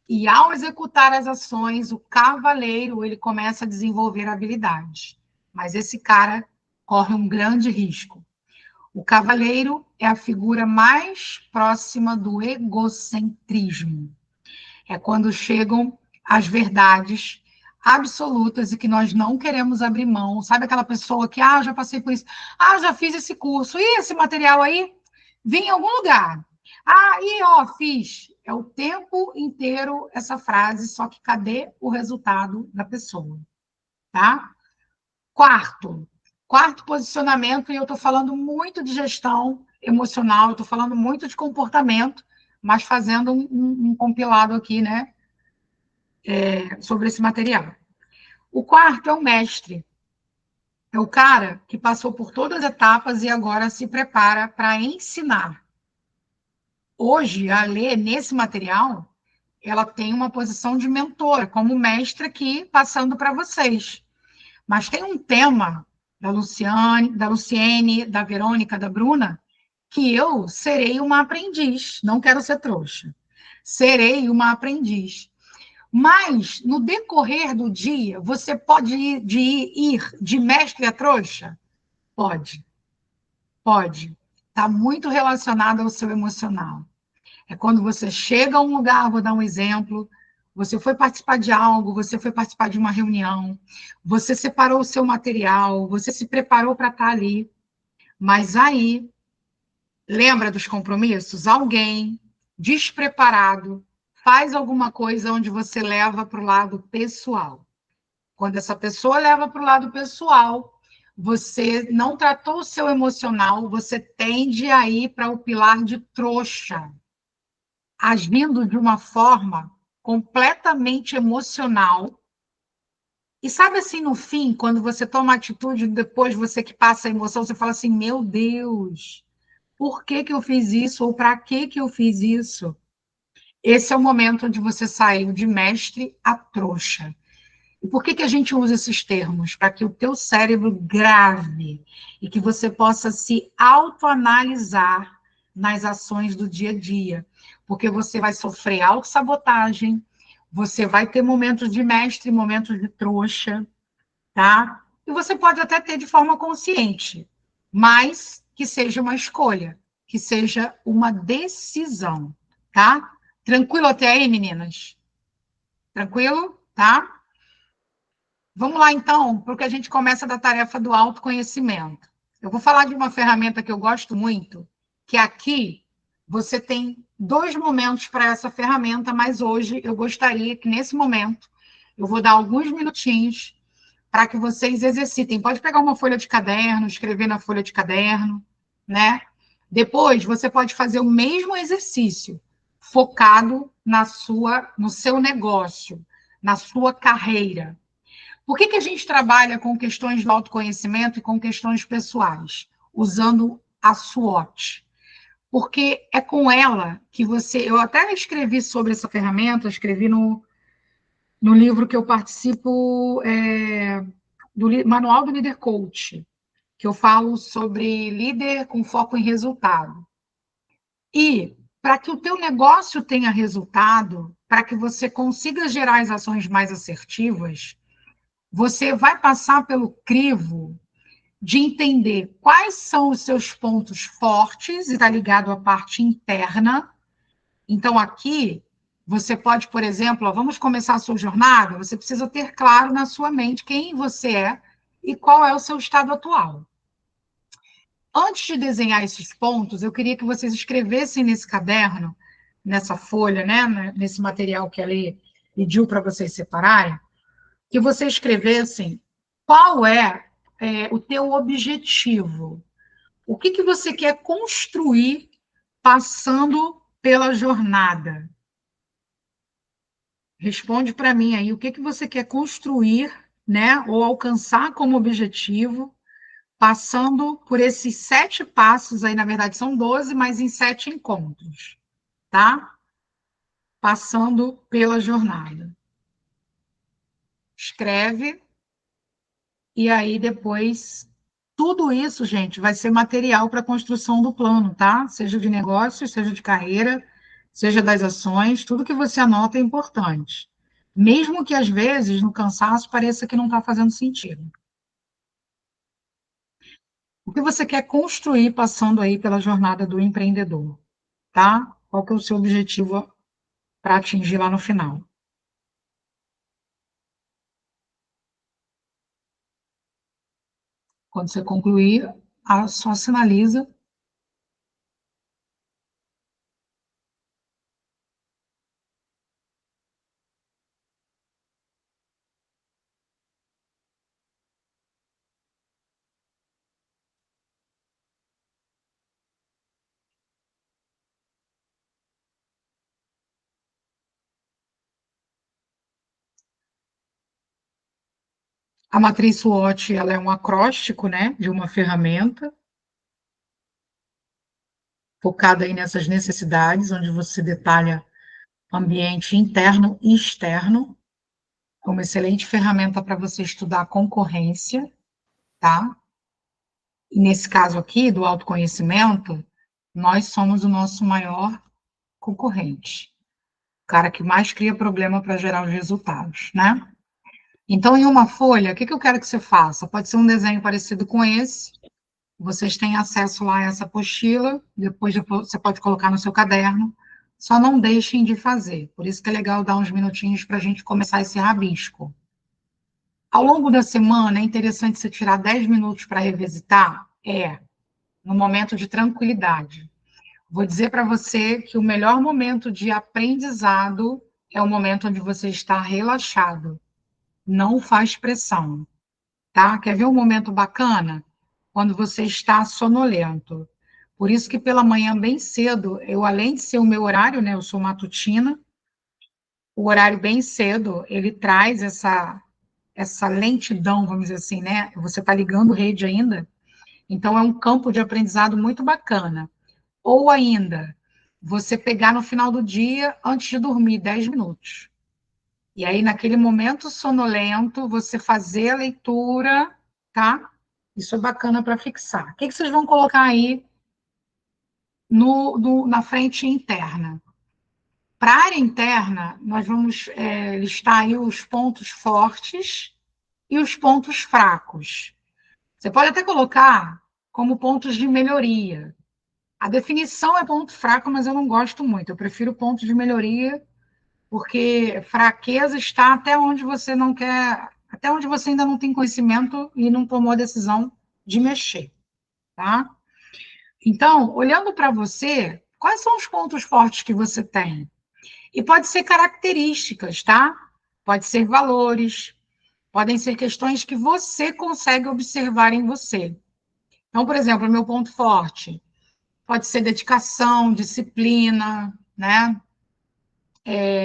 E ao executar as ações, o cavaleiro, ele começa a desenvolver habilidades. Mas esse cara corre um grande risco. O cavaleiro é a figura mais próxima do egocentrismo. É quando chegam as verdades absolutas e que nós não queremos abrir mão. Sabe aquela pessoa que, já passei por isso, já fiz esse curso, e esse material aí? Vim em algum lugar. Fiz. É o tempo inteiro essa frase, só que cadê o resultado da pessoa? Tá? Quarto posicionamento, e eu estou falando muito de gestão emocional, eu estou falando muito de comportamento, mas fazendo um compilado aqui, né, sobre esse material. O quarto é o mestre. É o cara que passou por todas as etapas e agora se prepara para ensinar. Hoje, a Lê, nesse material, ela tem uma posição de mentora, como mestra aqui, passando para vocês. Mas tem um tema da Luciene, da Verônica, da Bruna, que eu serei uma aprendiz, não quero ser trouxa. Serei uma aprendiz. Mas, no decorrer do dia, você pode ir de mestre a trouxa? Pode. Pode. Está muito relacionado ao seu emocional. É quando você chega a um lugar, vou dar um exemplo, você foi participar de algo, você foi participar de uma reunião, você separou o seu material, você se preparou para estar ali, mas aí, lembra dos compromissos? Alguém despreparado, faz alguma coisa onde você leva para o lado pessoal. Quando essa pessoa leva para o lado pessoal, você não tratou o seu emocional, você tende a ir para o pilar de trouxa, agindo de uma forma completamente emocional. E sabe assim, no fim, quando você toma atitude, depois você que passa a emoção, você fala assim, meu Deus, por que que eu fiz isso? Ou para que que eu fiz isso? Esse é o momento onde você saiu de mestre a trouxa. E por que que a gente usa esses termos? Para que o teu cérebro grave e que você possa se autoanalisar nas ações do dia a dia. Porque você vai sofrer autossabotagem, você vai ter momentos de mestre, momentos de trouxa, tá? E você pode até ter de forma consciente, mas que seja uma escolha, que seja uma decisão, tá? Tranquilo até aí, meninas? Tranquilo? Tá? Vamos lá, então, porque a gente começa da tarefa do autoconhecimento. Eu vou falar de uma ferramenta que eu gosto muito, que aqui você tem 2 momentos para essa ferramenta, mas hoje eu gostaria que, nesse momento, eu vou dar alguns minutinhos para que vocês exercitem. Pode pegar uma folha de caderno, escrever na folha de caderno, né? Depois, você pode fazer o mesmo exercício, focado no seu negócio, na sua carreira. Por que que a gente trabalha com questões de autoconhecimento e com questões pessoais? Usando a SWOT. Porque é com ela que você... Eu até escrevi sobre essa ferramenta, escrevi no livro que eu participo, do Manual do Líder Coach, que eu falo sobre líder com foco em resultado. E para que o teu negócio tenha resultado, para que você consiga gerar as ações mais assertivas, você vai passar pelo crivo de entender quais são os seus pontos fortes, e está ligado à parte interna. Então, aqui, você pode, por exemplo, vamos começar a sua jornada, você precisa ter claro na sua mente quem você é e qual é o seu estado atual. Antes de desenhar esses pontos, eu queria que vocês escrevessem nesse caderno, nessa folha, né, nesse material que ela pediu para vocês separarem, que vocês escrevessem qual é o teu objetivo. O que que você quer construir passando pela jornada? Responde para mim aí, o que que você quer construir, né, ou alcançar como objetivo, passando por esses 7 passos aí, na verdade são 12, mas em 7 encontros, tá? Passando pela jornada. Escreve, e aí depois tudo isso, gente, vai ser material para a construção do plano, tá? Seja de negócio, seja de carreira, seja das ações, tudo que você anota é importante. Mesmo que, às vezes, no cansaço, pareça que não está fazendo sentido. O que você quer construir passando aí pela jornada do empreendedor, tá? Qual que é o seu objetivo para atingir lá no final? Quando você concluir, só sinaliza. A matriz SWOT, ela é um acróstico, né, de uma ferramenta focada aí nessas necessidades, onde você detalha ambiente interno e externo, é uma excelente ferramenta para você estudar a concorrência, tá? E nesse caso aqui, do autoconhecimento, nós somos o nosso maior concorrente, o cara que mais cria problema para gerar os resultados, né? Então, em uma folha, o que eu quero que você faça? Pode ser um desenho parecido com esse, vocês têm acesso lá a essa apostila, depois você pode colocar no seu caderno, só não deixem de fazer. Por isso que é legal dar uns minutinhos para a gente começar esse rabisco. Ao longo da semana, é interessante você tirar 10 minutos para revisitar? No momento de tranquilidade. Vou dizer para você que o melhor momento de aprendizado é o momento onde você está relaxado, não faz pressão, tá? Quer ver um momento bacana? Quando você está sonolento. Por isso que pela manhã bem cedo, eu além de ser o meu horário, né, eu sou matutina, o horário bem cedo, ele traz essa lentidão, vamos dizer assim, né? Você está ligando rede ainda, então é um campo de aprendizado muito bacana. Ou ainda, você pegar no final do dia, antes de dormir, 10 minutos. E aí, naquele momento sonolento, você fazer a leitura, tá? Isso é bacana para fixar. O que vocês vão colocar aí na frente interna? Para a área interna, nós vamos listar aí os pontos fortes e os pontos fracos. Você pode até colocar como pontos de melhoria. A definição é ponto fraco, mas eu não gosto muito. Eu prefiro ponto de melhoria, porque fraqueza está até onde você não quer, até onde você ainda não tem conhecimento e não tomou a decisão de mexer, tá? Então, olhando para você, quais são os pontos fortes que você tem? E pode ser características, tá? Pode ser valores, podem ser questões que você consegue observar em você. Então, por exemplo, meu ponto forte pode ser dedicação, disciplina, né?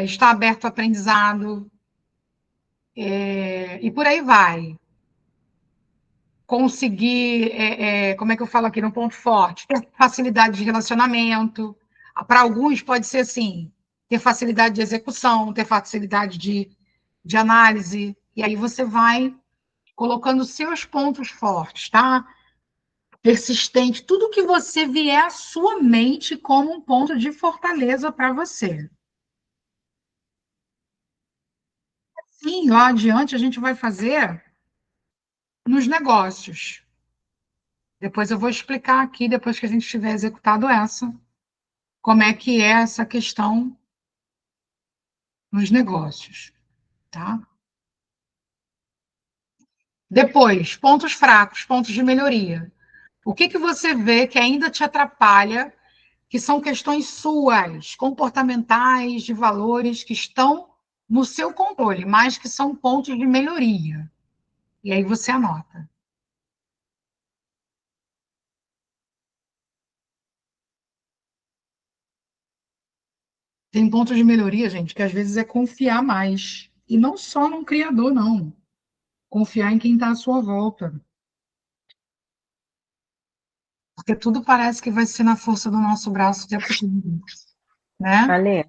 Estar aberto ao aprendizado, e por aí vai. Conseguir, como é que eu falo aqui, no ponto forte, ter facilidade de relacionamento. Para alguns pode ser assim, ter facilidade de execução, ter facilidade de análise, e aí você vai colocando seus pontos fortes, tá? Persistente, tudo que você vier à sua mente como um ponto de fortaleza para você. Sim, lá adiante a gente vai fazer nos negócios. Depois eu vou explicar aqui, depois que a gente tiver executado essa, como é que é essa questão nos negócios, tá? Depois, pontos fracos, pontos de melhoria. O que você vê que ainda te atrapalha, que são questões suas, comportamentais, de valores que estão no seu controle, mas que são pontos de melhoria. E aí você anota. Tem pontos de melhoria, gente, que às vezes é confiar mais. E não só num criador, não. Confiar em quem está à sua volta. Porque tudo parece que vai ser na força do nosso braço o tempo todo, né? Ale,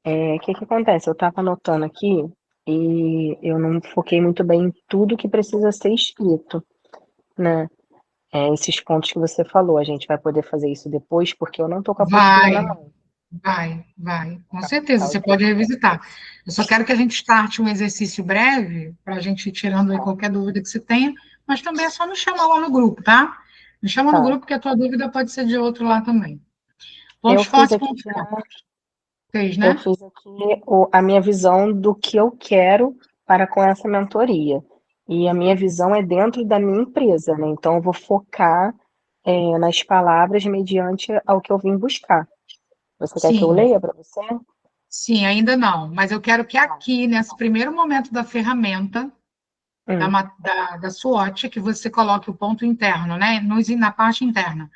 E o que que acontece? Eu estava anotando aqui e eu não foquei muito bem em tudo que precisa ser escrito, né? Esses pontos que você falou, a gente vai poder fazer isso depois, porque eu não tô com a apostila na vai, mão. vai. Com certeza, Tá, você pode revisitar. Eu só quero que a gente starte um exercício breve, para a gente ir tirando aí qualquer dúvida que você tenha, mas também é só me chamar lá no grupo, tá? Me chama no tá. grupo, que a tua dúvida pode ser de outro lá também. Eu Pontos fiz fortes, aqui pontos já, fracos. Fez, eu né? fiz aqui a minha visão do que eu quero para com essa mentoria. E a minha visão é dentro da minha empresa, né? Então eu vou focar, nas palavras mediante ao que eu vim buscar. Você quer que eu Sim, leia para você? sim, ainda não. Mas eu quero que aqui, nesse primeiro momento da ferramenta, Hum, da SWOT, que você coloque o ponto interno, né? Na parte interna.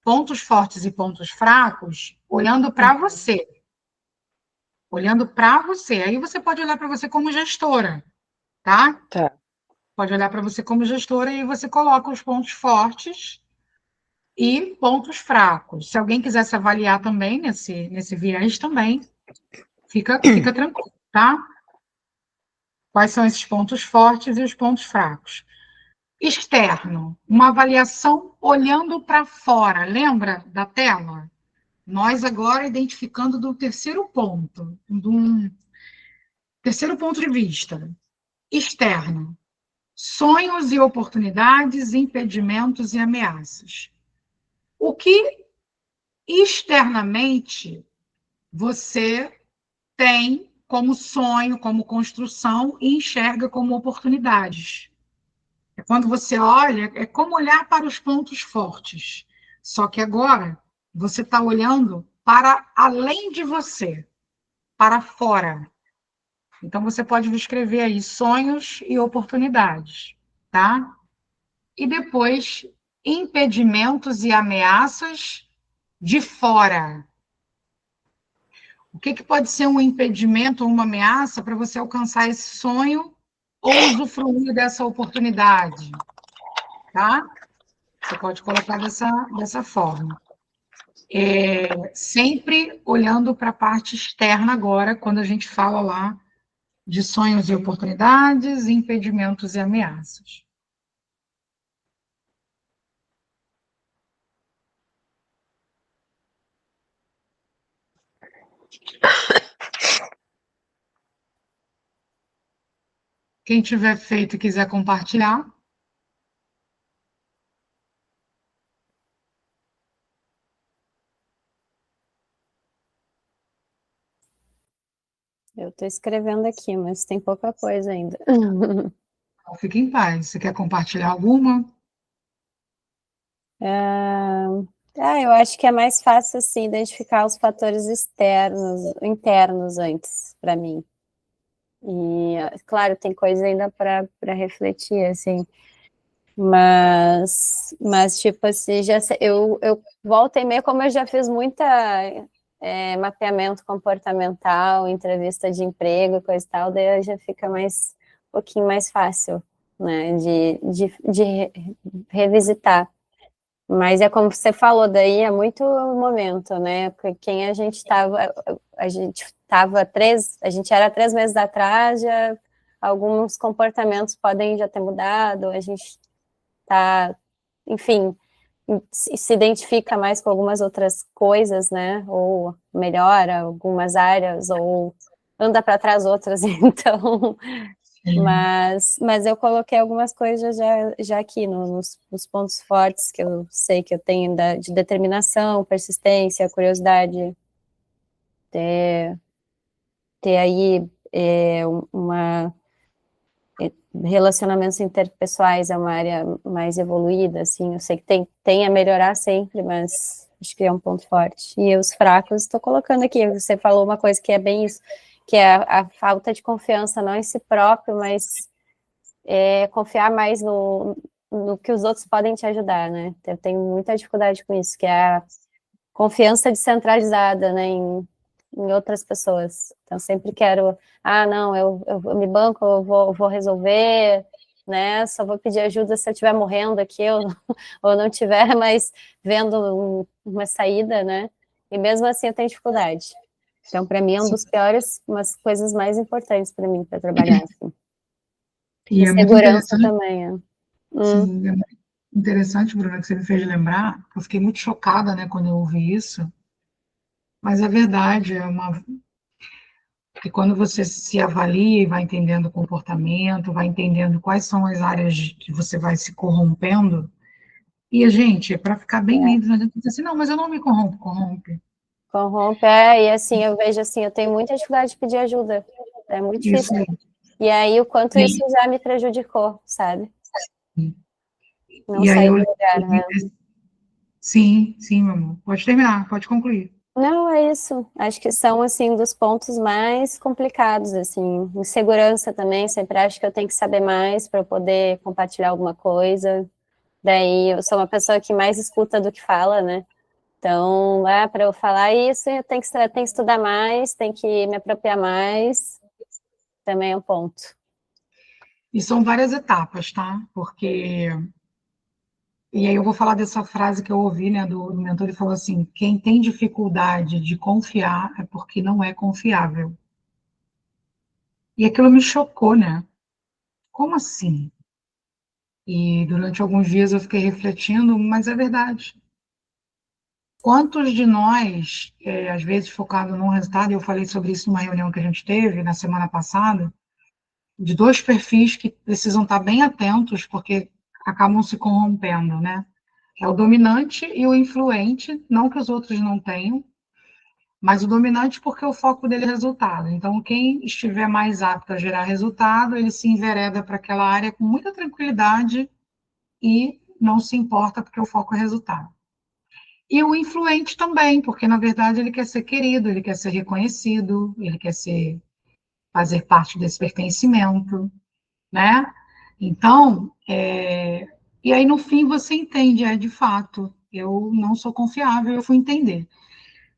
Pontos fortes e pontos fracos, olhando para uhum, você. Olhando para você. Aí você pode olhar para você como gestora, tá? tá. Pode olhar para você como gestora e você coloca os pontos fortes e pontos fracos. Se alguém quiser se avaliar também nesse viés também, fica tranquilo, tá? Quais são esses pontos fortes e os pontos fracos? Externo, uma avaliação olhando para fora. Lembra da tela? Nós agora identificando do terceiro ponto, do terceiro ponto de vista. Externo, sonhos e oportunidades, impedimentos e ameaças. O que externamente você tem como sonho, como construção e enxerga como oportunidades. É quando você olha, é como olhar para os pontos fortes. Só que agora você está olhando para além de você, para fora. Então, você pode escrever aí sonhos e oportunidades, tá? E depois, impedimentos e ameaças de fora. O que pode ser um impedimento ou uma ameaça para você alcançar esse sonho ou usufruir dessa oportunidade, tá? Você pode colocar dessa forma. Sempre olhando para a parte externa agora, quando a gente fala lá de sonhos e oportunidades, impedimentos e ameaças. Quem tiver feito e quiser compartilhar. Eu estou escrevendo aqui, mas tem pouca coisa ainda. Fique em paz. Você quer compartilhar alguma? Eu acho que é mais fácil, assim, identificar os fatores internos antes, para mim. E, claro, tem coisa ainda para refletir, assim. Mas tipo assim, eu volto e meio, como eu já fiz muita mapeamento comportamental, entrevista de emprego, coisa e tal, daí já fica um pouquinho mais fácil, né, de revisitar. Mas é como você falou, daí é muito momento, né? Porque quem a gente era 3 meses atrás, já alguns comportamentos podem já ter mudado, a gente tá, enfim, se identifica mais com algumas outras coisas, né? Ou melhora algumas áreas, ou anda para trás outras, então. Mas eu coloquei algumas coisas já aqui nos pontos fortes que eu sei que eu tenho de determinação, persistência, curiosidade, ter aí uma relacionamentos interpessoais é uma área mais evoluída, assim, eu sei que tem a melhorar sempre, mas acho que é um ponto forte. E os fracos, estou colocando aqui, você falou uma coisa que é bem isso, que é a falta de confiança, não em si próprio, mas confiar mais no que os outros podem te ajudar, né? Eu tenho muita dificuldade com isso, que é a confiança descentralizada, né, em outras pessoas. Então, sempre quero, não, eu me banco, eu vou resolver, né, só vou pedir ajuda se eu estiver morrendo aqui, ou não tiver mais vendo uma saída, né, e mesmo assim eu tenho dificuldade. Então, para mim, é um dos piores, umas coisas mais importantes para mim, para trabalhar, assim. E E é muito segurança interessante, também, sim, é muito interessante, Bruna, que você me fez lembrar. Eu fiquei muito chocada, né, quando eu ouvi isso. Mas é verdade, que quando você se avalia e vai entendendo o comportamento, vai entendendo quais são as áreas que você vai se corrompendo, e a gente, para ficar bem lindo, não adianta dizer assim, não, mas eu não me corrompo, corrompe. corrompe, e assim, eu vejo assim, eu tenho muita dificuldade de pedir ajuda, é muito Isso difícil. aí. E aí, o quanto isso E, já me prejudicou, sabe? Não e aí sair eu, do lugar, né? sim, sim, meu amor, pode terminar, pode concluir. Não, é isso. Acho que são, assim, dos pontos mais complicados, assim. Insegurança também, sempre acho que eu tenho que saber mais para eu poder compartilhar alguma coisa. Daí, eu sou uma pessoa que mais escuta do que fala, né? Então, para eu falar isso, eu tenho que estudar mais, tenho que me apropriar mais. Também é um ponto. E são várias etapas, tá? Porque e aí eu vou falar dessa frase que eu ouvi, né, do mentor, ele falou assim, quem tem dificuldade de confiar é porque não é confiável. E aquilo me chocou, né? Como assim? E durante alguns dias eu fiquei refletindo, mas é verdade. Quantos de nós, às vezes focado num resultado, e eu falei sobre isso numa reunião que a gente teve na semana passada, de dois perfis que precisam estar bem atentos, porque acabam se corrompendo, né? É o dominante e o influente, não que os outros não tenham, mas o dominante porque o foco dele é resultado. Então, quem estiver mais apto a gerar resultado, ele se envereda para aquela área com muita tranquilidade e não se importa porque o foco é resultado. E o influente também, porque na verdade ele quer ser querido, ele quer ser reconhecido, ele quer fazer parte desse pertencimento, né? Então, e aí no fim você entende, de fato, eu não sou confiável, eu fui entender.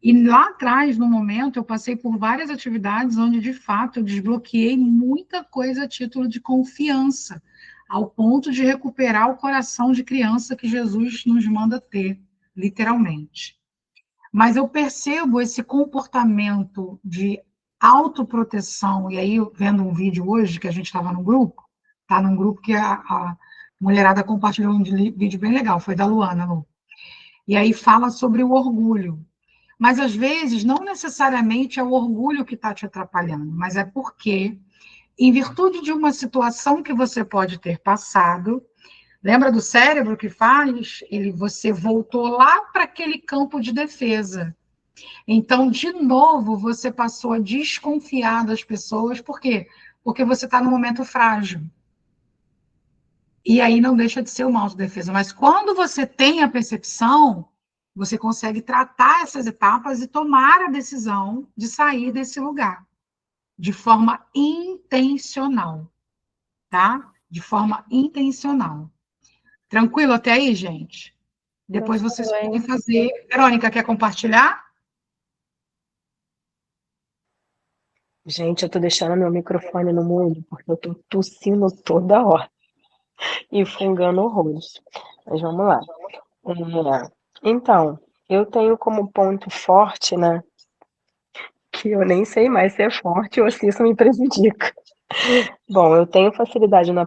E lá atrás, no momento, eu passei por várias atividades onde, de fato, eu desbloqueei muita coisa a título de confiança, ao ponto de recuperar o coração de criança que Jesus nos manda ter, literalmente. Mas eu percebo esse comportamento de autoproteção, e aí, vendo um vídeo hoje, que a gente estava no grupo, tá num grupo que a mulherada compartilhou um vídeo bem legal, foi da Luana, Lu. E aí fala sobre o orgulho. Mas, às vezes, não necessariamente é o orgulho que está te atrapalhando, mas é porque, em virtude de uma situação que você pode ter passado, lembra do cérebro que faz? Você voltou lá para aquele campo de defesa. Então, de novo, você passou a desconfiar das pessoas, por quê? Porque você está num momento frágil. E aí não deixa de ser uma autodefesa. Mas quando você tem a percepção, você consegue tratar essas etapas e tomar a decisão de sair desse lugar de forma intencional, tá? De forma intencional. Tranquilo até aí, gente? Depois vocês podem fazer. Verônica, quer compartilhar? Gente, eu tô deixando meu microfone no mudo porque eu tô tossindo toda hora e fungando horrores. Mas vamos lá. Então, eu tenho como ponto forte, né, que eu nem sei mais se é forte ou se isso me prejudica. Bom, eu tenho facilidade no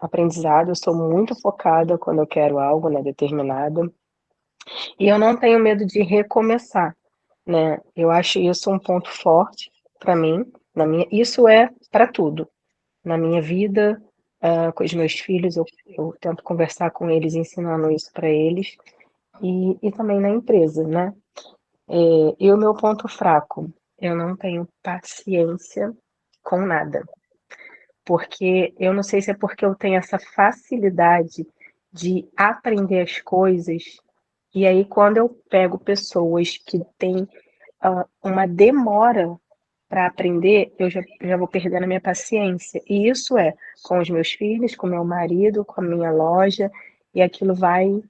aprendizado, eu sou muito focada quando eu quero algo, né, determinado, e eu não tenho medo de recomeçar, né? Eu acho isso um ponto forte para mim, isso é para tudo. Na minha vida, com os meus filhos, eu tento conversar com eles, ensinando isso para eles, e também na empresa, né? E o meu ponto fraco, eu não tenho paciência com nada, porque eu não sei se é porque eu tenho essa facilidade de aprender as coisas, e aí quando eu pego pessoas que têm uma demora para aprender, eu já vou perdendo a minha paciência. E isso é com os meus filhos, com meu marido, com a minha loja, e aquilo vai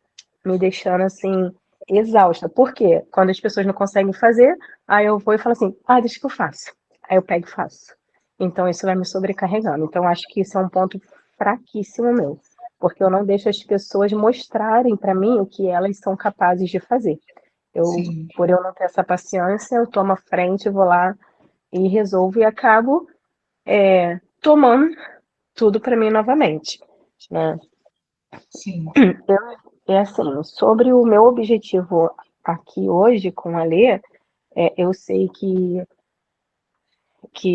me deixando assim exausta. Por quê? Quando as pessoas não conseguem fazer, aí eu vou e falo assim: "Ah, deixa que eu faço". Aí eu pego e faço. Então isso vai me sobrecarregando. Então acho que isso é um ponto fraquíssimo meu, porque eu não deixo as pessoas mostrarem para mim o que elas são capazes de fazer. Sim, Por eu não ter essa paciência, eu tomo a frente, vou lá e resolvo e acabo tomando tudo para mim novamente, né? sim. É assim, sobre o meu objetivo aqui hoje com a Lê, eu sei que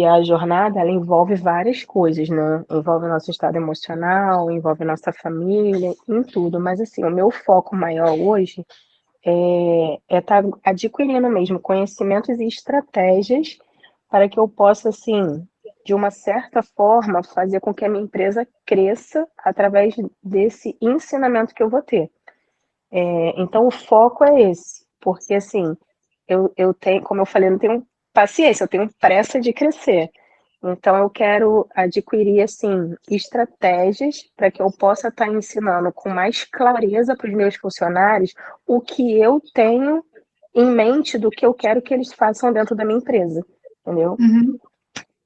a jornada ela envolve várias coisas, né? Envolve nosso estado emocional, envolve nossa família, em tudo. Mas assim, o meu foco maior hoje é estar adquirindo mesmo conhecimentos e estratégias para que eu possa, assim, de uma certa forma, fazer com que a minha empresa cresça através desse ensinamento que eu vou ter. Então, o foco é esse, porque, assim, eu tenho, como eu falei, eu não tenho paciência, eu tenho pressa de crescer. Então, eu quero adquirir, assim, estratégias para que eu possa estar ensinando com mais clareza para os meus funcionários o que eu tenho em mente do que eu quero que eles façam dentro da minha empresa, entendeu? Uhum,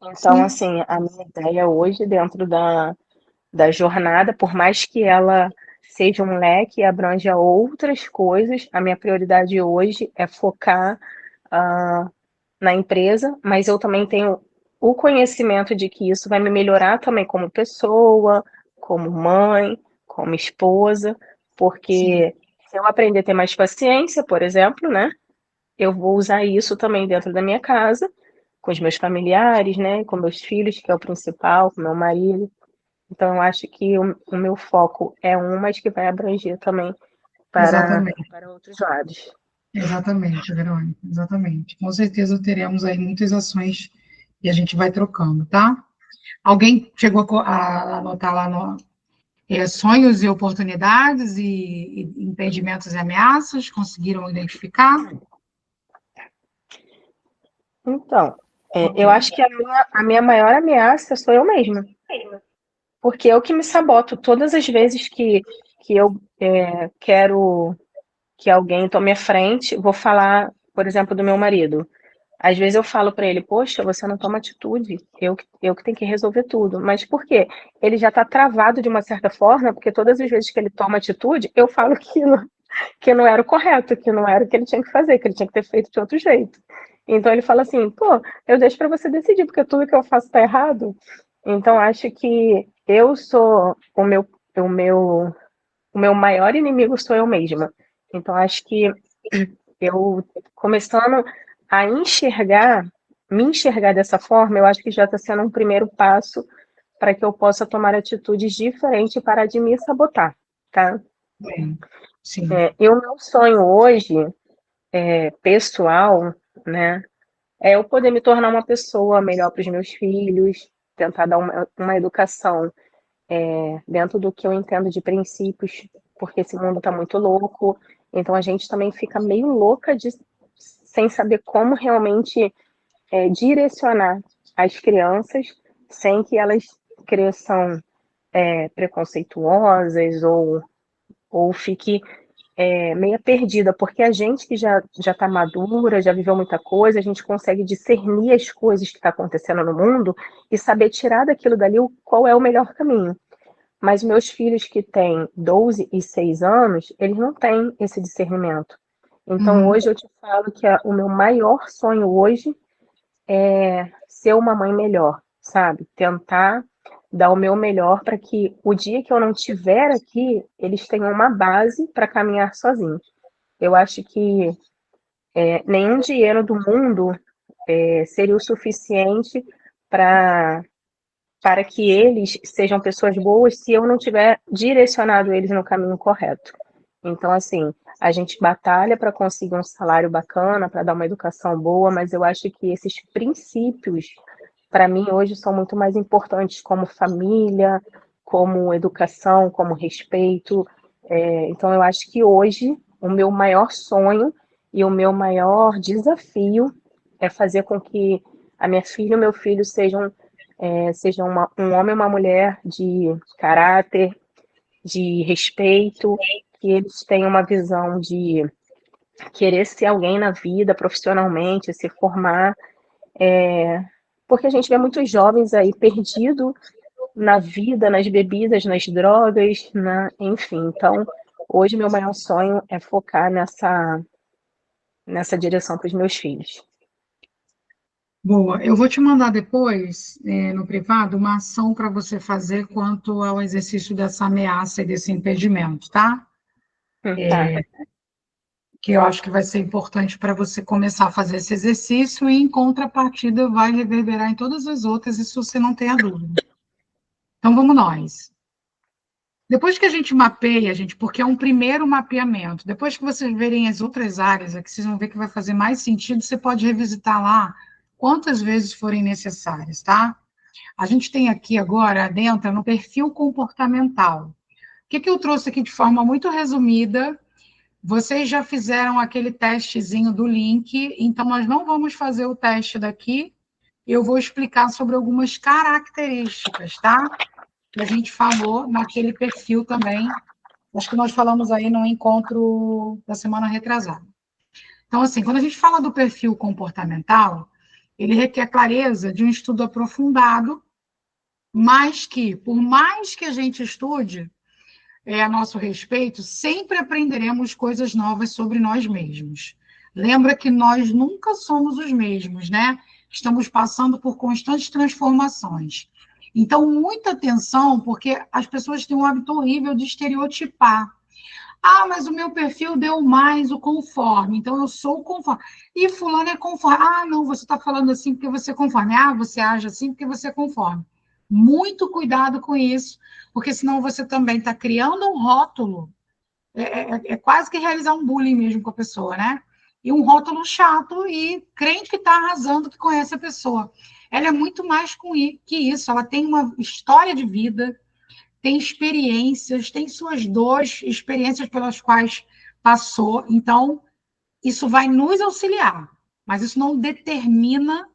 Então, sim, assim, a minha ideia hoje, dentro da jornada, por mais que ela seja um leque e abranja outras coisas, a minha prioridade hoje é focar uh, na empresa, mas eu também tenho o conhecimento de que isso vai me melhorar também como pessoa, como mãe, como esposa, sim, porque se eu aprender a ter mais paciência, por exemplo, né, eu vou usar isso também dentro da minha casa, com os meus familiares, né, com meus filhos, que é o principal, com meu marido. Então, eu acho que o meu foco é um, mas que vai abranger também exatamente. para outros lados. Exatamente, Verônica, exatamente. Com certeza teremos aí muitas ações e a gente vai trocando, tá? Alguém chegou a anotar lá no. sonhos e oportunidades e impedimentos e ameaças, conseguiram identificar? Então, eu acho que a minha maior ameaça sou eu mesma. Porque eu que me saboto todas as vezes que eu quero que alguém tome a frente, vou falar, por exemplo, do meu marido. Às vezes eu falo para ele, poxa, você não toma atitude, eu que tenho que resolver tudo. Mas por quê? Ele já está travado de uma certa forma, porque todas as vezes que ele toma atitude, eu falo que não era o correto, que não era o que ele tinha que fazer, que ele tinha que ter feito de outro jeito. Então ele fala assim, pô, eu deixo para você decidir, porque tudo que eu faço está errado. Então acho que eu sou o meu, o meu maior inimigo sou eu mesma. Então acho que eu começando a me enxergar dessa forma, eu acho que já está sendo um primeiro passo para que eu possa tomar atitudes diferentes e parar de me sabotar, tá? Sim. E o meu sonho hoje, pessoal, né, é eu poder me tornar uma pessoa melhor para os meus filhos, tentar dar uma educação dentro do que eu entendo de princípios, porque esse mundo está muito louco, então a gente também fica meio louca sem saber como realmente direcionar as crianças sem que elas cresçam preconceituosas ou fique meia perdida, porque a gente que já está madura, já viveu muita coisa, a gente consegue discernir as coisas que estão acontecendo no mundo e saber tirar daquilo dali qual é o melhor caminho. Mas meus filhos que têm 12 e 6 anos, eles não têm esse discernimento. Então, Uhum. hoje eu te falo que o meu maior sonho hoje é ser uma mãe melhor, sabe? Tentar dar o meu melhor para que o dia que eu não estiver aqui, eles tenham uma base para caminhar sozinhos. Eu acho que nenhum dinheiro do mundo seria o suficiente para para que eles sejam pessoas boas se eu não tiver direcionado eles no caminho correto. Então, assim, a gente batalha para conseguir um salário bacana, para dar uma educação boa, mas eu acho que esses princípios, para mim, hoje são muito mais importantes, como família, como educação, como respeito. Então, eu acho que hoje o meu maior sonho e o meu maior desafio é fazer com que a minha filha e o meu filho sejam um homem e uma mulher de caráter, de respeito, que eles tenham uma visão de querer ser alguém na vida, profissionalmente, se formar, porque a gente vê muitos jovens aí perdidos na vida, nas bebidas, nas drogas, enfim. Então, hoje meu maior sonho é focar nessa direção para os meus filhos. Boa. Eu vou te mandar depois, no privado, uma ação para você fazer quanto ao exercício dessa ameaça e desse impedimento, tá? Tá. Que eu acho que vai ser importante para você começar a fazer esse exercício e, em contrapartida, vai reverberar em todas as outras, isso você não tenha dúvida. Então, vamos nós. Depois que a gente mapeia, gente, porque é um primeiro mapeamento, depois que vocês verem as outras áreas, aqui vocês vão ver que vai fazer mais sentido, você pode revisitar lá quantas vezes forem necessárias, tá? A gente tem aqui agora, adentra no perfil comportamental. O que eu trouxe aqui de forma muito resumida? Vocês já fizeram aquele testezinho do link, então nós não vamos fazer o teste daqui, eu vou explicar sobre algumas características, tá? Que a gente falou naquele perfil também, acho que nós falamos aí no encontro da semana retrasada. Então, assim, quando a gente fala do perfil comportamental, ele requer clareza de um estudo aprofundado, mas que, por mais que a gente estude a nosso respeito, sempre aprenderemos coisas novas sobre nós mesmos. Lembra que nós nunca somos os mesmos, né? Estamos passando por constantes transformações. Então, muita atenção, porque as pessoas têm um hábito horrível de estereotipar. Ah, mas o meu perfil deu mais o conforme, então eu sou o conforme. E fulano é conforme. Ah, não, você está falando assim porque você é conforme. Ah, você age assim porque você é conforme. Muito cuidado com isso, porque senão você também está criando um rótulo. É quase que realizar um bullying mesmo com a pessoa, né? E um rótulo chato e crente que está arrasando, que conhece a pessoa. Ela é muito mais que isso, ela tem uma história de vida, tem experiências, tem suas dores, experiências pelas quais passou. Então, isso vai nos auxiliar, mas isso não determina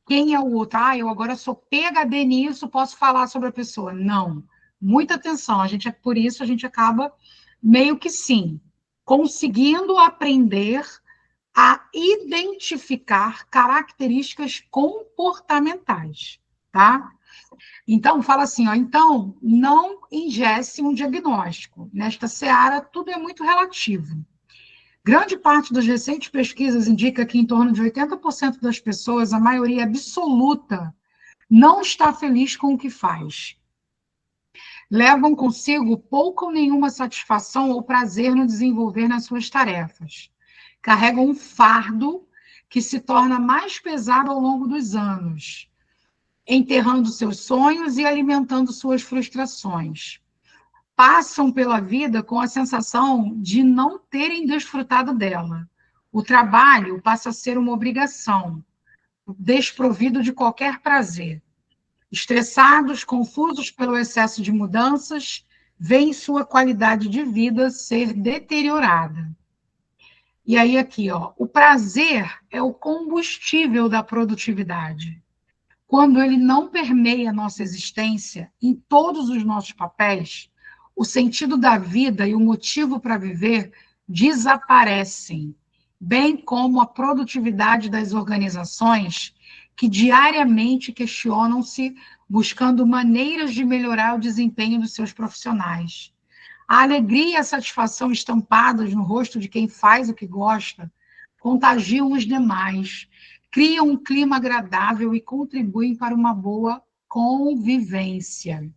quem é o outro. Ah, eu agora sou PhD nisso, posso falar sobre a pessoa. Não. Muita atenção. Por isso a gente acaba meio que sim, conseguindo aprender a identificar características comportamentais, tá? Então, fala assim, ó, então, não ingesse um diagnóstico. Nesta seara, tudo é muito relativo. Grande parte das recentes pesquisas indica que em torno de 80% das pessoas, a maioria absoluta, não está feliz com o que faz. Levam consigo pouca ou nenhuma satisfação ou prazer no desenvolver nas suas tarefas. Carregam um fardo que se torna mais pesado ao longo dos anos, enterrando seus sonhos e alimentando suas frustrações. Passam pela vida com a sensação de não terem desfrutado dela. O trabalho passa a ser uma obrigação, desprovido de qualquer prazer. Estressados, confusos pelo excesso de mudanças, veem sua qualidade de vida ser deteriorada. E aí aqui, ó, o prazer é o combustível da produtividade. Quando ele não permeia a nossa existência em todos os nossos papéis, o sentido da vida e o motivo para viver desaparecem, bem como a produtividade das organizações que diariamente questionam-se buscando maneiras de melhorar o desempenho dos seus profissionais. A alegria e a satisfação estampadas no rosto de quem faz o que gosta contagiam os demais, criam um clima agradável e contribuem para uma boa convivência.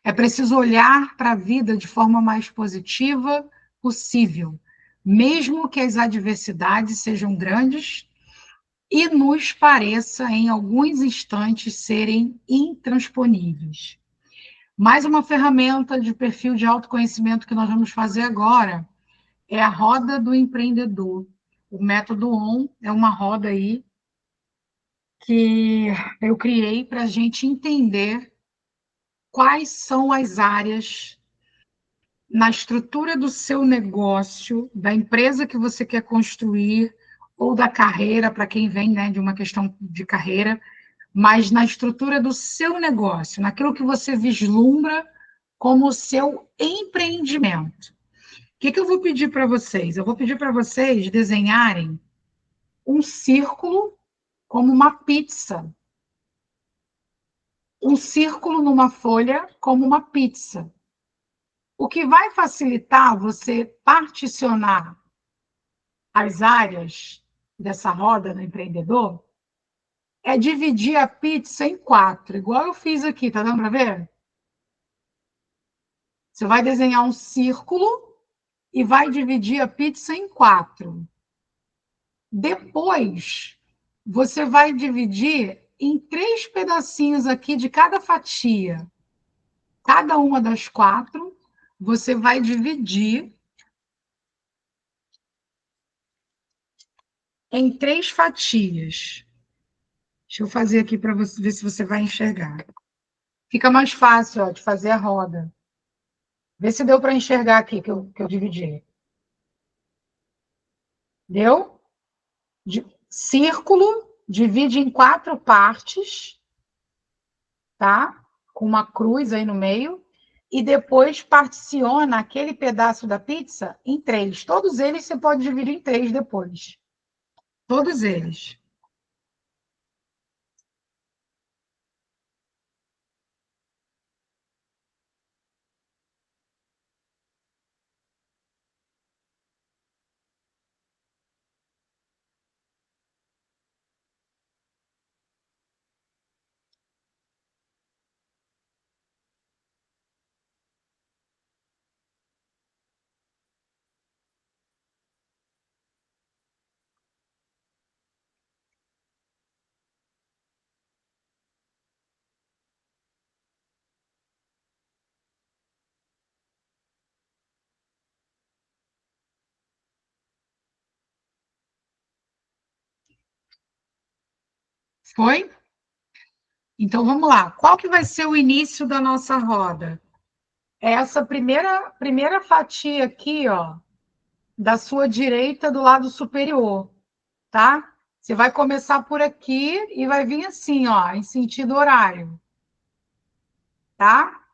É preciso olhar para a vida de forma mais positiva possível, mesmo que as adversidades sejam grandes e nos pareça, em alguns instantes, serem intransponíveis. Mais uma ferramenta de perfil de autoconhecimento que nós vamos fazer agora é a roda do empreendedor. O método ON é uma roda aí que eu criei para a gente entender quais são as áreas na estrutura do seu negócio, da empresa que você quer construir, ou da carreira, para quem vem, né, de uma questão de carreira, mas na estrutura do seu negócio, naquilo que você vislumbra como o seu empreendimento. O que eu vou pedir para vocês? Eu vou pedir para vocês desenharem um círculo como uma pizza. Um círculo numa folha como uma pizza. O que vai facilitar você particionar as áreas dessa roda no empreendedor é dividir a pizza em 4, igual eu fiz aqui, tá dando para ver? Você vai desenhar um círculo e vai dividir a pizza em 4. Depois, você vai dividir em 3 pedacinhos aqui de cada fatia. Cada uma das 4, você vai dividir em 3 fatias. Deixa eu fazer aqui para você ver se você vai enxergar. Fica mais fácil, ó, de fazer a roda. Vê se deu para enxergar aqui que eu dividi. Deu? Círculo, divide em 4 partes, tá? Com uma cruz aí no meio. E depois particiona aquele pedaço da pizza em 3. Todos eles você pode dividir em 3 depois. Todos eles. Foi? Então, vamos lá. Qual que vai ser o início da nossa roda? é essa primeira fatia aqui, ó, da sua direita do lado superior, tá? Você vai começar por aqui e vai vir assim, ó, em sentido horário, tá?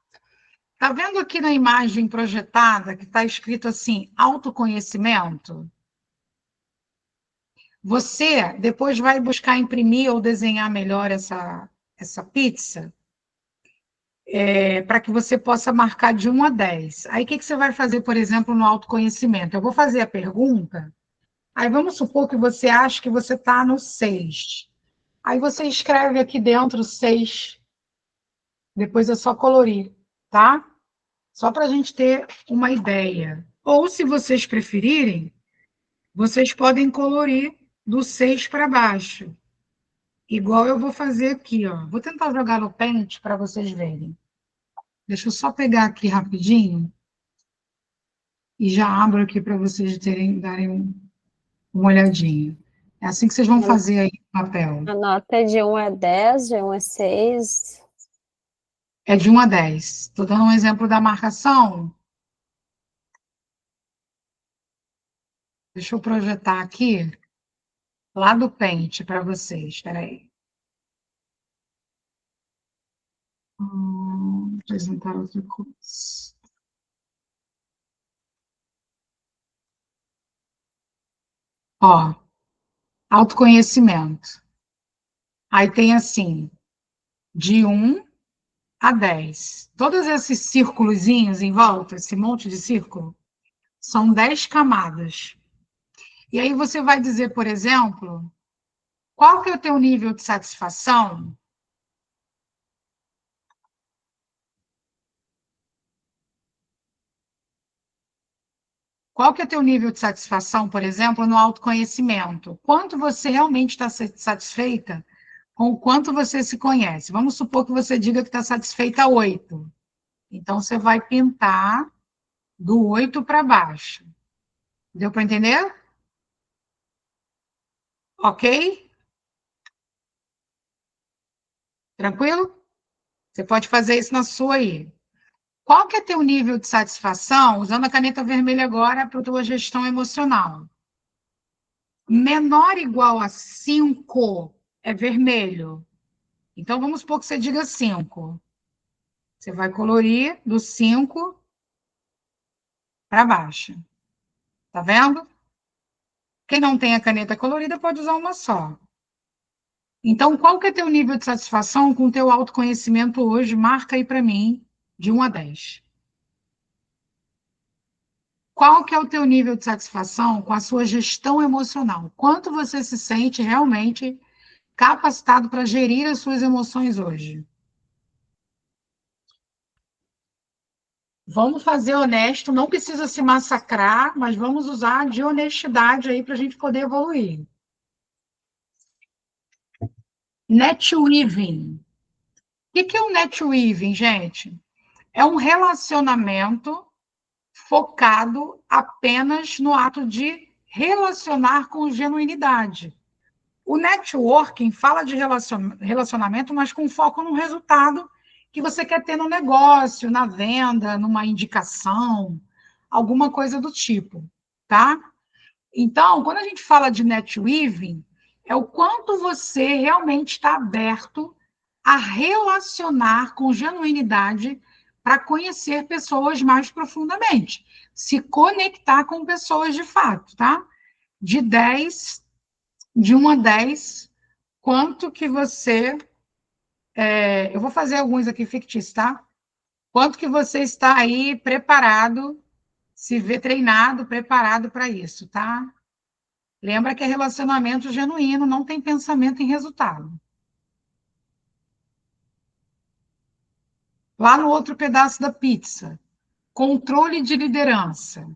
Tá vendo aqui na imagem projetada que está escrito assim, autoconhecimento? Você depois vai buscar imprimir ou desenhar melhor essa pizza, para que você possa marcar de 1 a 10. Aí, o que você vai fazer, por exemplo, no autoconhecimento? Eu vou fazer a pergunta, aí vamos supor que você acha que você está no 6. Aí você escreve aqui dentro 6, depois é só colorir, tá? Só para a gente ter uma ideia. Ou, se vocês preferirem, vocês podem colorir do 6 para baixo. Igual eu vou fazer aqui, ó. Vou tentar jogar no Paint para vocês verem. Deixa eu só pegar aqui rapidinho e já abro aqui para vocês darem uma olhadinha. É assim que vocês vão fazer aí no papel. A nota é de 1 a 10, de 1 a 6. É de 1 a 10. Estou dando um exemplo da marcação. Deixa eu projetar aqui, lá do Paint, para vocês. Espera aí. Apresentar outra coisa. Ó, autoconhecimento. Aí tem assim, de 1 a 10. Todos esses círculozinhos em volta, esse monte de círculo, são 10 camadas. E aí você vai dizer, por exemplo, qual que é o teu nível de satisfação? Qual que é o teu nível de satisfação, por exemplo, no autoconhecimento? Quanto você realmente está satisfeita com o quanto você se conhece? Vamos supor que você diga que está satisfeita 8. Então, você vai pintar do 8 para baixo. Deu para entender? Ok? Tranquilo? Você pode fazer isso na sua aí. Qual que é teu nível de satisfação, usando a caneta vermelha agora para a tua gestão emocional? Menor ou igual a 5 é vermelho. Então, vamos supor que você diga 5. Você vai colorir do 5 para baixo. Tá vendo? Quem não tem a caneta colorida pode usar uma só. Então, qual que é teu nível de satisfação com o teu autoconhecimento hoje? Marca aí para mim, de 1 a 10. Qual que é o teu nível de satisfação com a sua gestão emocional? Quanto você se sente realmente capacitado para gerir as suas emoções hoje? Vamos fazer honesto, não precisa se massacrar, mas vamos usar de honestidade aí para a gente poder evoluir. Netweaving. O que é o netweaving, gente? É um relacionamento focado apenas no ato de relacionar com genuinidade. O networking fala de relacionamento, mas com foco no resultado que você quer ter no negócio, na venda, numa indicação, alguma coisa do tipo, tá? Então, quando a gente fala de netweaving, é o quanto você realmente está aberto a relacionar com genuinidade para conhecer pessoas mais profundamente, se conectar com pessoas de fato, tá? De 1 a 10, quanto que você... eu vou fazer alguns aqui fictícios, tá? Quanto que você está aí preparado, se vê treinado, preparado para isso, tá? Lembra que é relacionamento genuíno, não tem pensamento em resultado. Lá no outro pedaço da pizza, controle de liderança.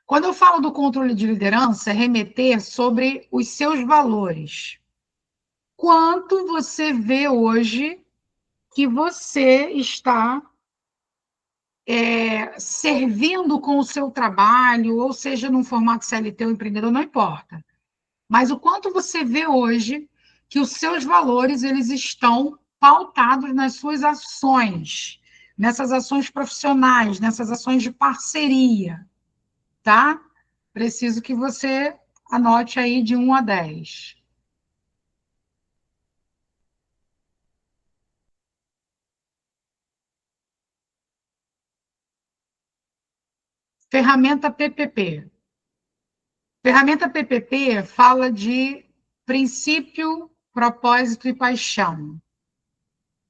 Quando eu falo do controle de liderança, é remeter sobre os seus valores. Quanto você vê hoje que você está servindo com o seu trabalho, ou seja, num formato CLT ou empreendedor, não importa. Mas o quanto você vê hoje que os seus valores eles estão pautados nas suas ações, nessas ações profissionais, nessas ações de parceria, tá? Preciso que você anote aí de 1 a 10. Ferramenta PPP. Ferramenta PPP fala de princípio, propósito e paixão.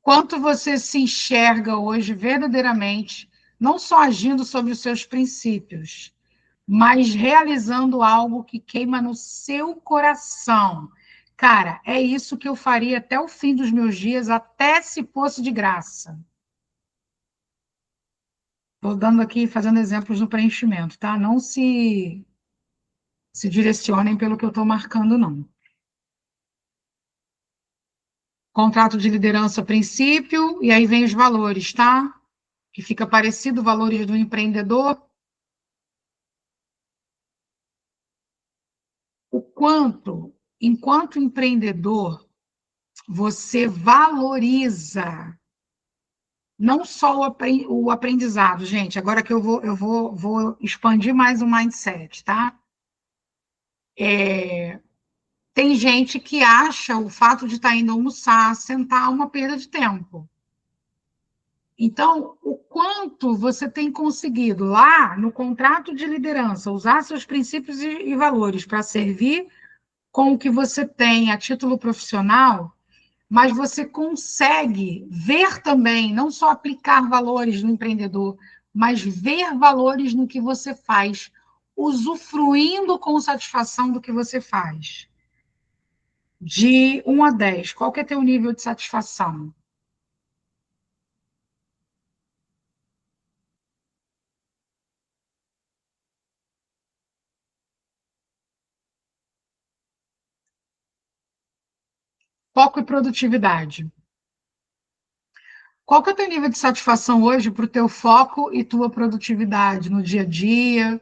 Quanto você se enxerga hoje verdadeiramente, não só agindo sobre os seus princípios, mas realizando algo que queima no seu coração. Cara, é isso que eu faria até o fim dos meus dias, até se fosse de graça. Estou dando aqui, fazendo exemplos no preenchimento, tá? Não se direcionem pelo que eu estou marcando, não. Contrato de liderança, princípio, e aí vem os valores, tá? Que fica parecido, valores do empreendedor. O quanto, enquanto empreendedor, você valoriza não só o aprendizado, gente, agora que eu vou expandir mais o mindset, tá? Tem gente que acha o fato de estar indo almoçar, sentar, uma perda de tempo. Então, o quanto você tem conseguido lá no contrato de liderança usar seus princípios e valores para servir com o que você tem a título profissional, mas você consegue ver também, não só aplicar valores no empreendedor, mas ver valores no que você faz, usufruindo com satisfação do que você faz. De 1 a 10, qual que é teu nível de satisfação? Foco e produtividade. Qual que é o teu nível de satisfação hoje para o teu foco e tua produtividade no dia a dia,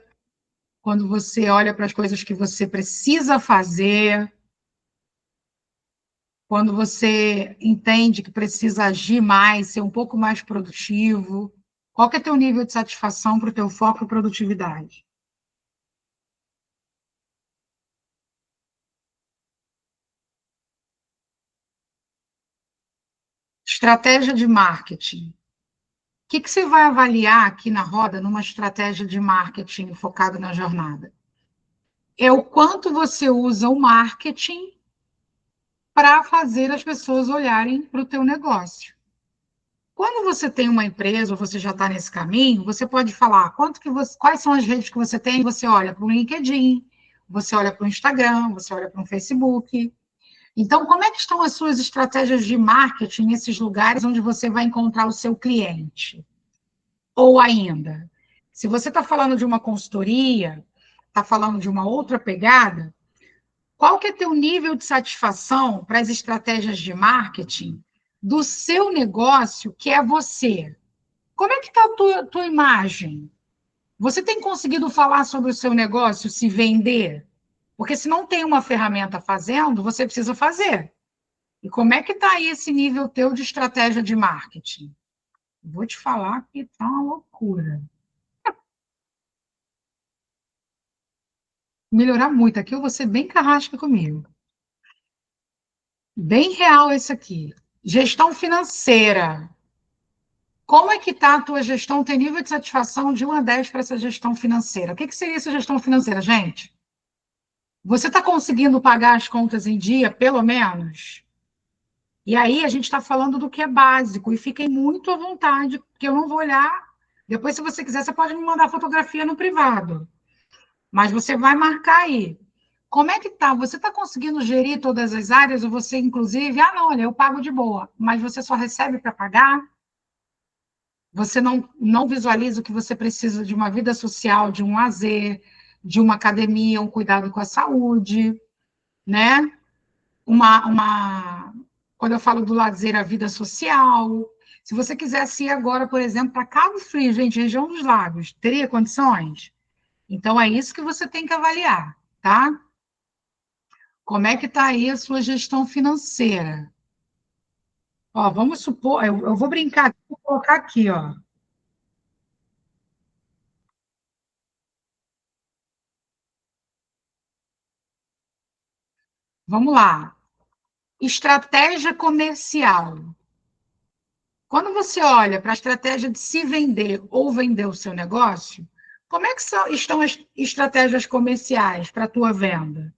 quando você olha para as coisas que você precisa fazer, quando você entende que precisa agir mais, ser um pouco mais produtivo? Qual que é teu nível de satisfação para o teu foco e produtividade? Estratégia de marketing. O que você vai avaliar aqui na roda numa estratégia de marketing focada na jornada? É o quanto você usa o marketing para fazer as pessoas olharem para o teu negócio. Quando você tem uma empresa ou você já está nesse caminho, você pode falar quais são as redes que você tem, você olha para o LinkedIn, você olha para o Instagram, você olha para o Facebook. Então, como é que estão as suas estratégias de marketing nesses lugares onde você vai encontrar o seu cliente? Ou ainda, se você está falando de uma consultoria, está falando de uma outra pegada, qual que é teu nível de satisfação para as estratégias de marketing do seu negócio, que é você? Como é que está a tua imagem? Você tem conseguido falar sobre o seu negócio, se vender? Porque se não tem uma ferramenta fazendo, você precisa fazer. E como é que está aí esse nível teu de estratégia de marketing? Vou te falar que está uma loucura. Melhorar muito. Aqui eu vou ser bem carrasca comigo. Bem real esse aqui. Gestão financeira. Como é que está a tua gestão? Tem nível de satisfação de 1 a 10 para essa gestão financeira. O que seria essa gestão financeira, gente? Você está conseguindo pagar as contas em dia, pelo menos? E aí a gente está falando do que é básico. E fiquem muito à vontade, porque eu não vou olhar. Depois, se você quiser, você pode me mandar fotografia no privado. Mas você vai marcar aí. Como é que tá? Você está conseguindo gerir todas as áreas? Ou você, inclusive, não, olha, eu pago de boa, mas você só recebe para pagar? Você não visualiza o que você precisa de uma vida social, de um lazer, de uma academia, um cuidado com a saúde, né? Quando eu falo do lazer, a vida social. Se você quisesse ir agora, por exemplo, para Cabo Frio, gente, região dos lagos, teria condições? Então, é isso que você tem que avaliar, tá? Como é que está aí a sua gestão financeira? Ó, vamos supor, eu vou brincar, vou colocar aqui, ó. Vamos lá. Estratégia comercial. Quando você olha para a estratégia de se vender ou vender o seu negócio, como é que estão as estratégias comerciais para a tua venda?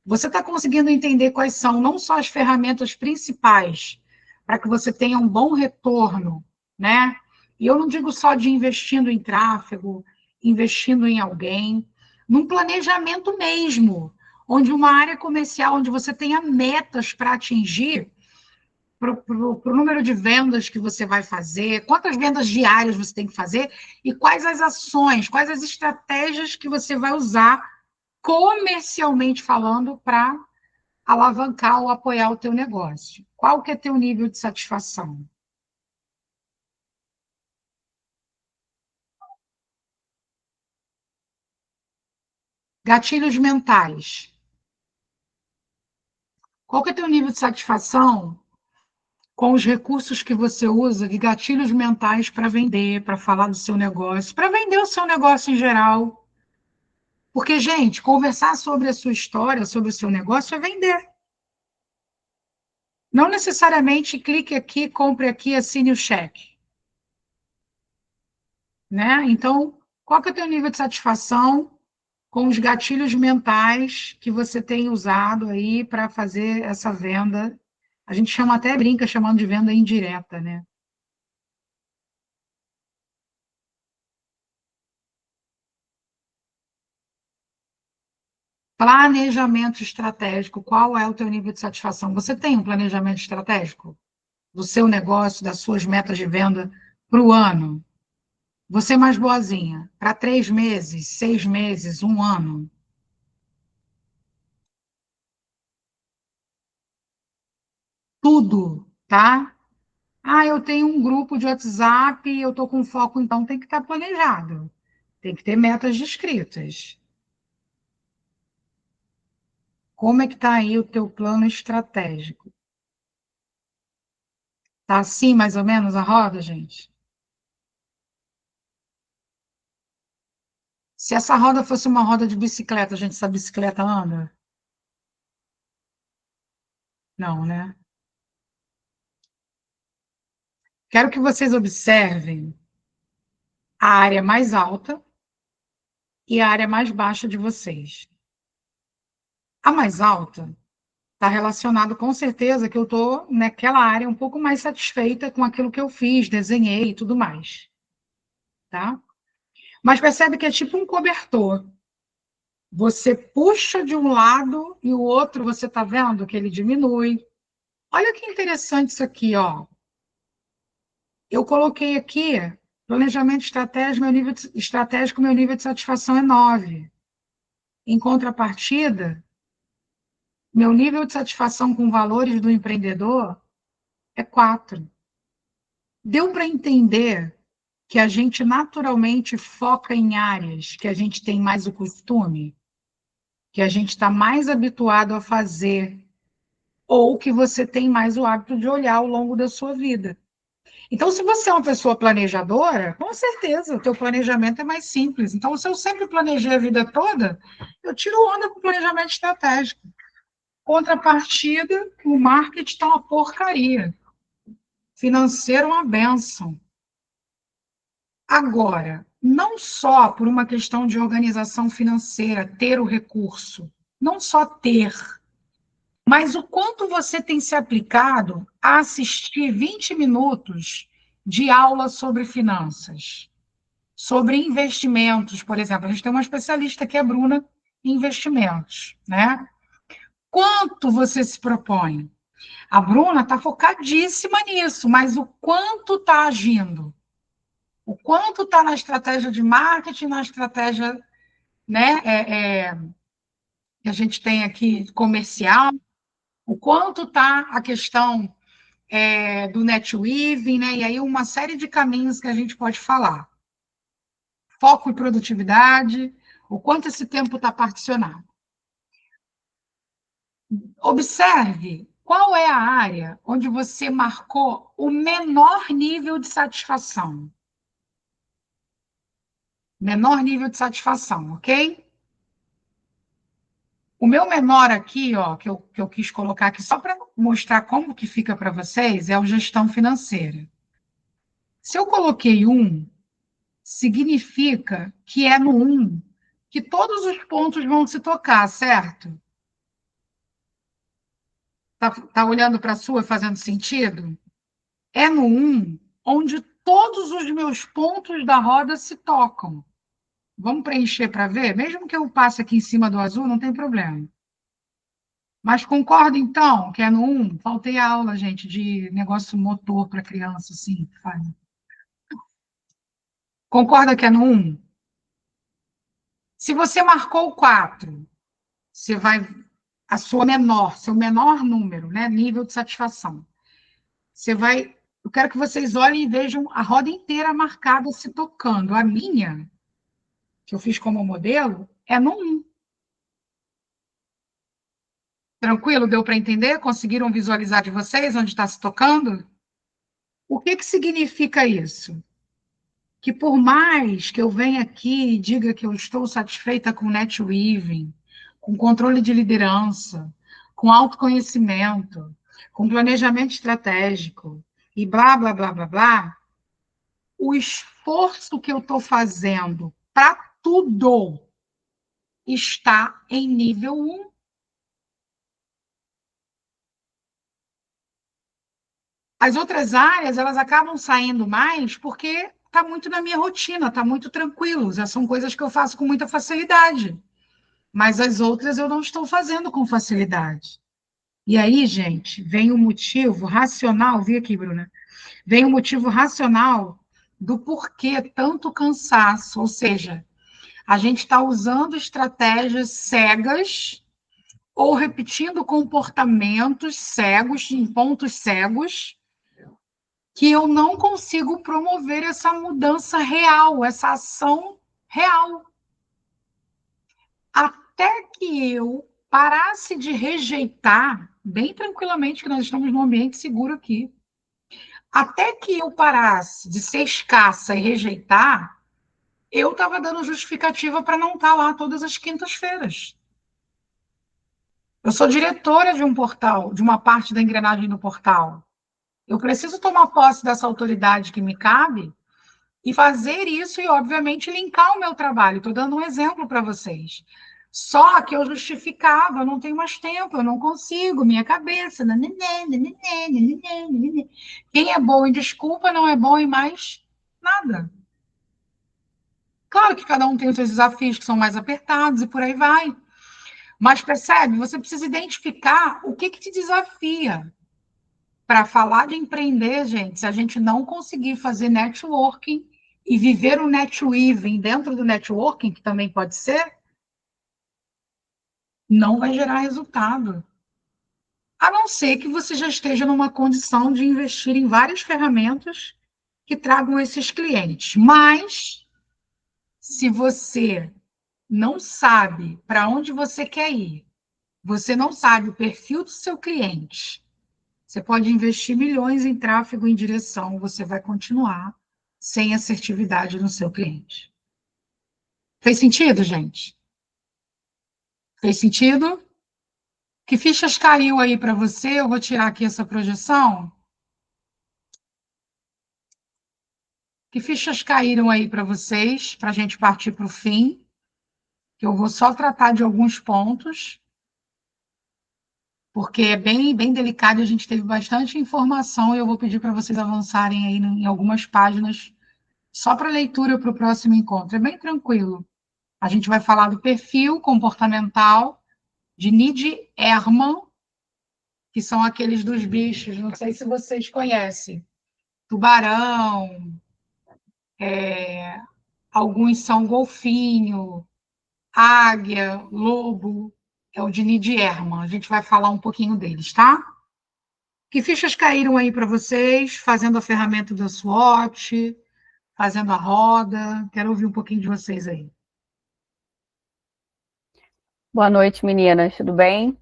Você está conseguindo entender quais são não só as ferramentas principais para que você tenha um bom retorno, né? E eu não digo só de investindo em tráfego, investindo em alguém, num planejamento mesmo, onde uma área comercial, onde você tenha metas para atingir, para o número de vendas que você vai fazer, quantas vendas diárias você tem que fazer e quais as ações, quais as estratégias que você vai usar comercialmente falando para alavancar ou apoiar o teu negócio. Qual que é teu nível de satisfação? Gatilhos mentais. Qual que é teu nível de satisfação com os recursos que você usa de gatilhos mentais para vender, para falar do seu negócio, para vender o seu negócio em geral? Porque, gente, conversar sobre a sua história, sobre o seu negócio é vender. Não necessariamente clique aqui, compre aqui, assine o cheque. Né? Então, qual que é o teu nível de satisfação com os gatilhos mentais que você tem usado aí para fazer essa venda? A gente chama até, brinca, chamando de venda indireta, né? Planejamento estratégico. Qual é o teu nível de satisfação? Você tem um planejamento estratégico do seu negócio, das suas metas de venda para o ano? Você é mais boazinha, para 3 meses, 6 meses, um ano? Tudo, tá? Ah, eu tenho um grupo de WhatsApp, eu estou com foco, então tem que estar planejado. Tem que ter metas descritas. Como é que está aí o teu plano estratégico? Está assim, mais ou menos, a roda, gente? Se essa roda fosse uma roda de bicicleta, gente, essa bicicleta anda? Não, né? Quero que vocês observem a área mais alta e a área mais baixa de vocês. A mais alta está relacionado com certeza que eu estou naquela área um pouco mais satisfeita com aquilo que eu fiz, desenhei e tudo mais, tá? Mas percebe que é tipo um cobertor. Você puxa de um lado e o outro, você está vendo que ele diminui. Olha que interessante isso aqui, ó. Eu coloquei aqui planejamento estratégico, meu nível de satisfação é 9. Em contrapartida, meu nível de satisfação com valores do empreendedor é 4. Deu para entender que a gente naturalmente foca em áreas que a gente tem mais o costume, que a gente está mais habituado a fazer, ou que você tem mais o hábito de olhar ao longo da sua vida. Então, se você é uma pessoa planejadora, com certeza o teu planejamento é mais simples. Então, se eu sempre planejei a vida toda, eu tiro onda com planejamento estratégico. Contrapartida, o marketing está uma porcaria. Financeiro, uma benção. Agora, não só por uma questão de organização financeira, ter o recurso, não só ter, mas o quanto você tem se aplicado a assistir 20 minutos de aula sobre finanças, sobre investimentos, por exemplo. A gente tem uma especialista que é a Bruna em investimentos, né? Quanto você se propõe? A Bruna está focadíssima nisso, mas o quanto está agindo? O quanto está na estratégia de marketing, na estratégia, né, que a gente tem aqui comercial, o quanto está a questão do netweaving, né, e aí uma série de caminhos que a gente pode falar. Foco e produtividade, o quanto esse tempo está particionado. Observe Qual é a área onde você marcou o menor nível de satisfação? Menor nível de satisfação, ok? O meu menor aqui, ó, que eu quis colocar aqui só para mostrar como que fica para vocês, é o gestão financeira. Se eu coloquei 1, significa que é no 1 que todos os pontos vão se tocar, certo? Tá olhando para a sua e fazendo sentido? É no 1 onde todos os meus pontos da roda se tocam. Vamos preencher para ver? Mesmo que eu passe aqui em cima do azul, não tem problema. Mas concorda, então, que é no 1? Faltei a aula, gente, de negócio motor para criança, assim. Concorda que é no 1? Se você marcou 4, você vai... seu menor número, né? Nível de satisfação. Você vai... Eu quero que vocês olhem e vejam a roda inteira marcada se tocando. A minha, que eu fiz como modelo, é no 1. Tranquilo? Deu para entender? Conseguiram visualizar de vocês onde está se tocando? O que significa isso? Que por mais que eu venha aqui e diga que eu estou satisfeita com NetWeaving, com controle de liderança, com autoconhecimento, com planejamento estratégico e blá, blá, blá, blá, blá, o esforço que eu estou fazendo para tudo está em nível 1. As outras áreas, elas acabam saindo mais porque está muito na minha rotina, está muito tranquilo, já são coisas que eu faço com muita facilidade. Mas as outras eu não estou fazendo com facilidade. E aí, gente, vem o motivo racional, vi aqui, Bruna, vem o motivo racional do porquê tanto cansaço, ou seja, a gente está usando estratégias cegas ou repetindo comportamentos cegos, em pontos cegos, que eu não consigo promover essa mudança real, essa ação real. Até que eu parasse de rejeitar, bem tranquilamente, que nós estamos num ambiente seguro aqui, até que eu parasse de ser escassa e rejeitar, eu estava dando justificativa para não estar lá todas as quintas-feiras. Eu sou diretora de um portal, de uma parte da engrenagem do portal. Eu preciso tomar posse dessa autoridade que me cabe e fazer isso e, obviamente, linkar o meu trabalho. Estou dando um exemplo para vocês. Só que eu justificava, eu não tenho mais tempo, eu não consigo, minha cabeça. Quem é bom em desculpa não é bom em mais nada. Claro que cada um tem os seus desafios que são mais apertados e por aí vai. Mas percebe, você precisa identificar o que te desafia. Para falar de empreender, gente, se a gente não conseguir fazer networking e viver o netweaving dentro do networking, que também pode ser, não vai gerar resultado. A não ser que você já esteja numa condição de investir em várias ferramentas que tragam esses clientes. Mas, se você não sabe para onde você quer ir, você não sabe o perfil do seu cliente, você pode investir milhões em tráfego em direção, você vai continuar sem assertividade no seu cliente. Fez sentido, gente? Fez sentido? Que fichas caiu aí para você? Eu vou tirar aqui essa projeção. Que fichas caíram aí para vocês, para a gente partir para o fim? Que eu vou só tratar de alguns pontos, porque é bem delicado, a gente teve bastante informação e eu vou pedir para vocês avançarem aí em algumas páginas só para leitura para o próximo encontro. É bem tranquilo. A gente vai falar do perfil comportamental de Nid Herman, que são aqueles dos bichos, não sei se vocês conhecem. Tubarão, alguns são golfinho, águia, lobo, é o de Nid Herman. A gente vai falar um pouquinho deles, tá? Que fichas caíram aí para vocês, fazendo a ferramenta da SWOT, fazendo a roda? Quero ouvir um pouquinho de vocês aí. Boa noite, meninas, tudo bem?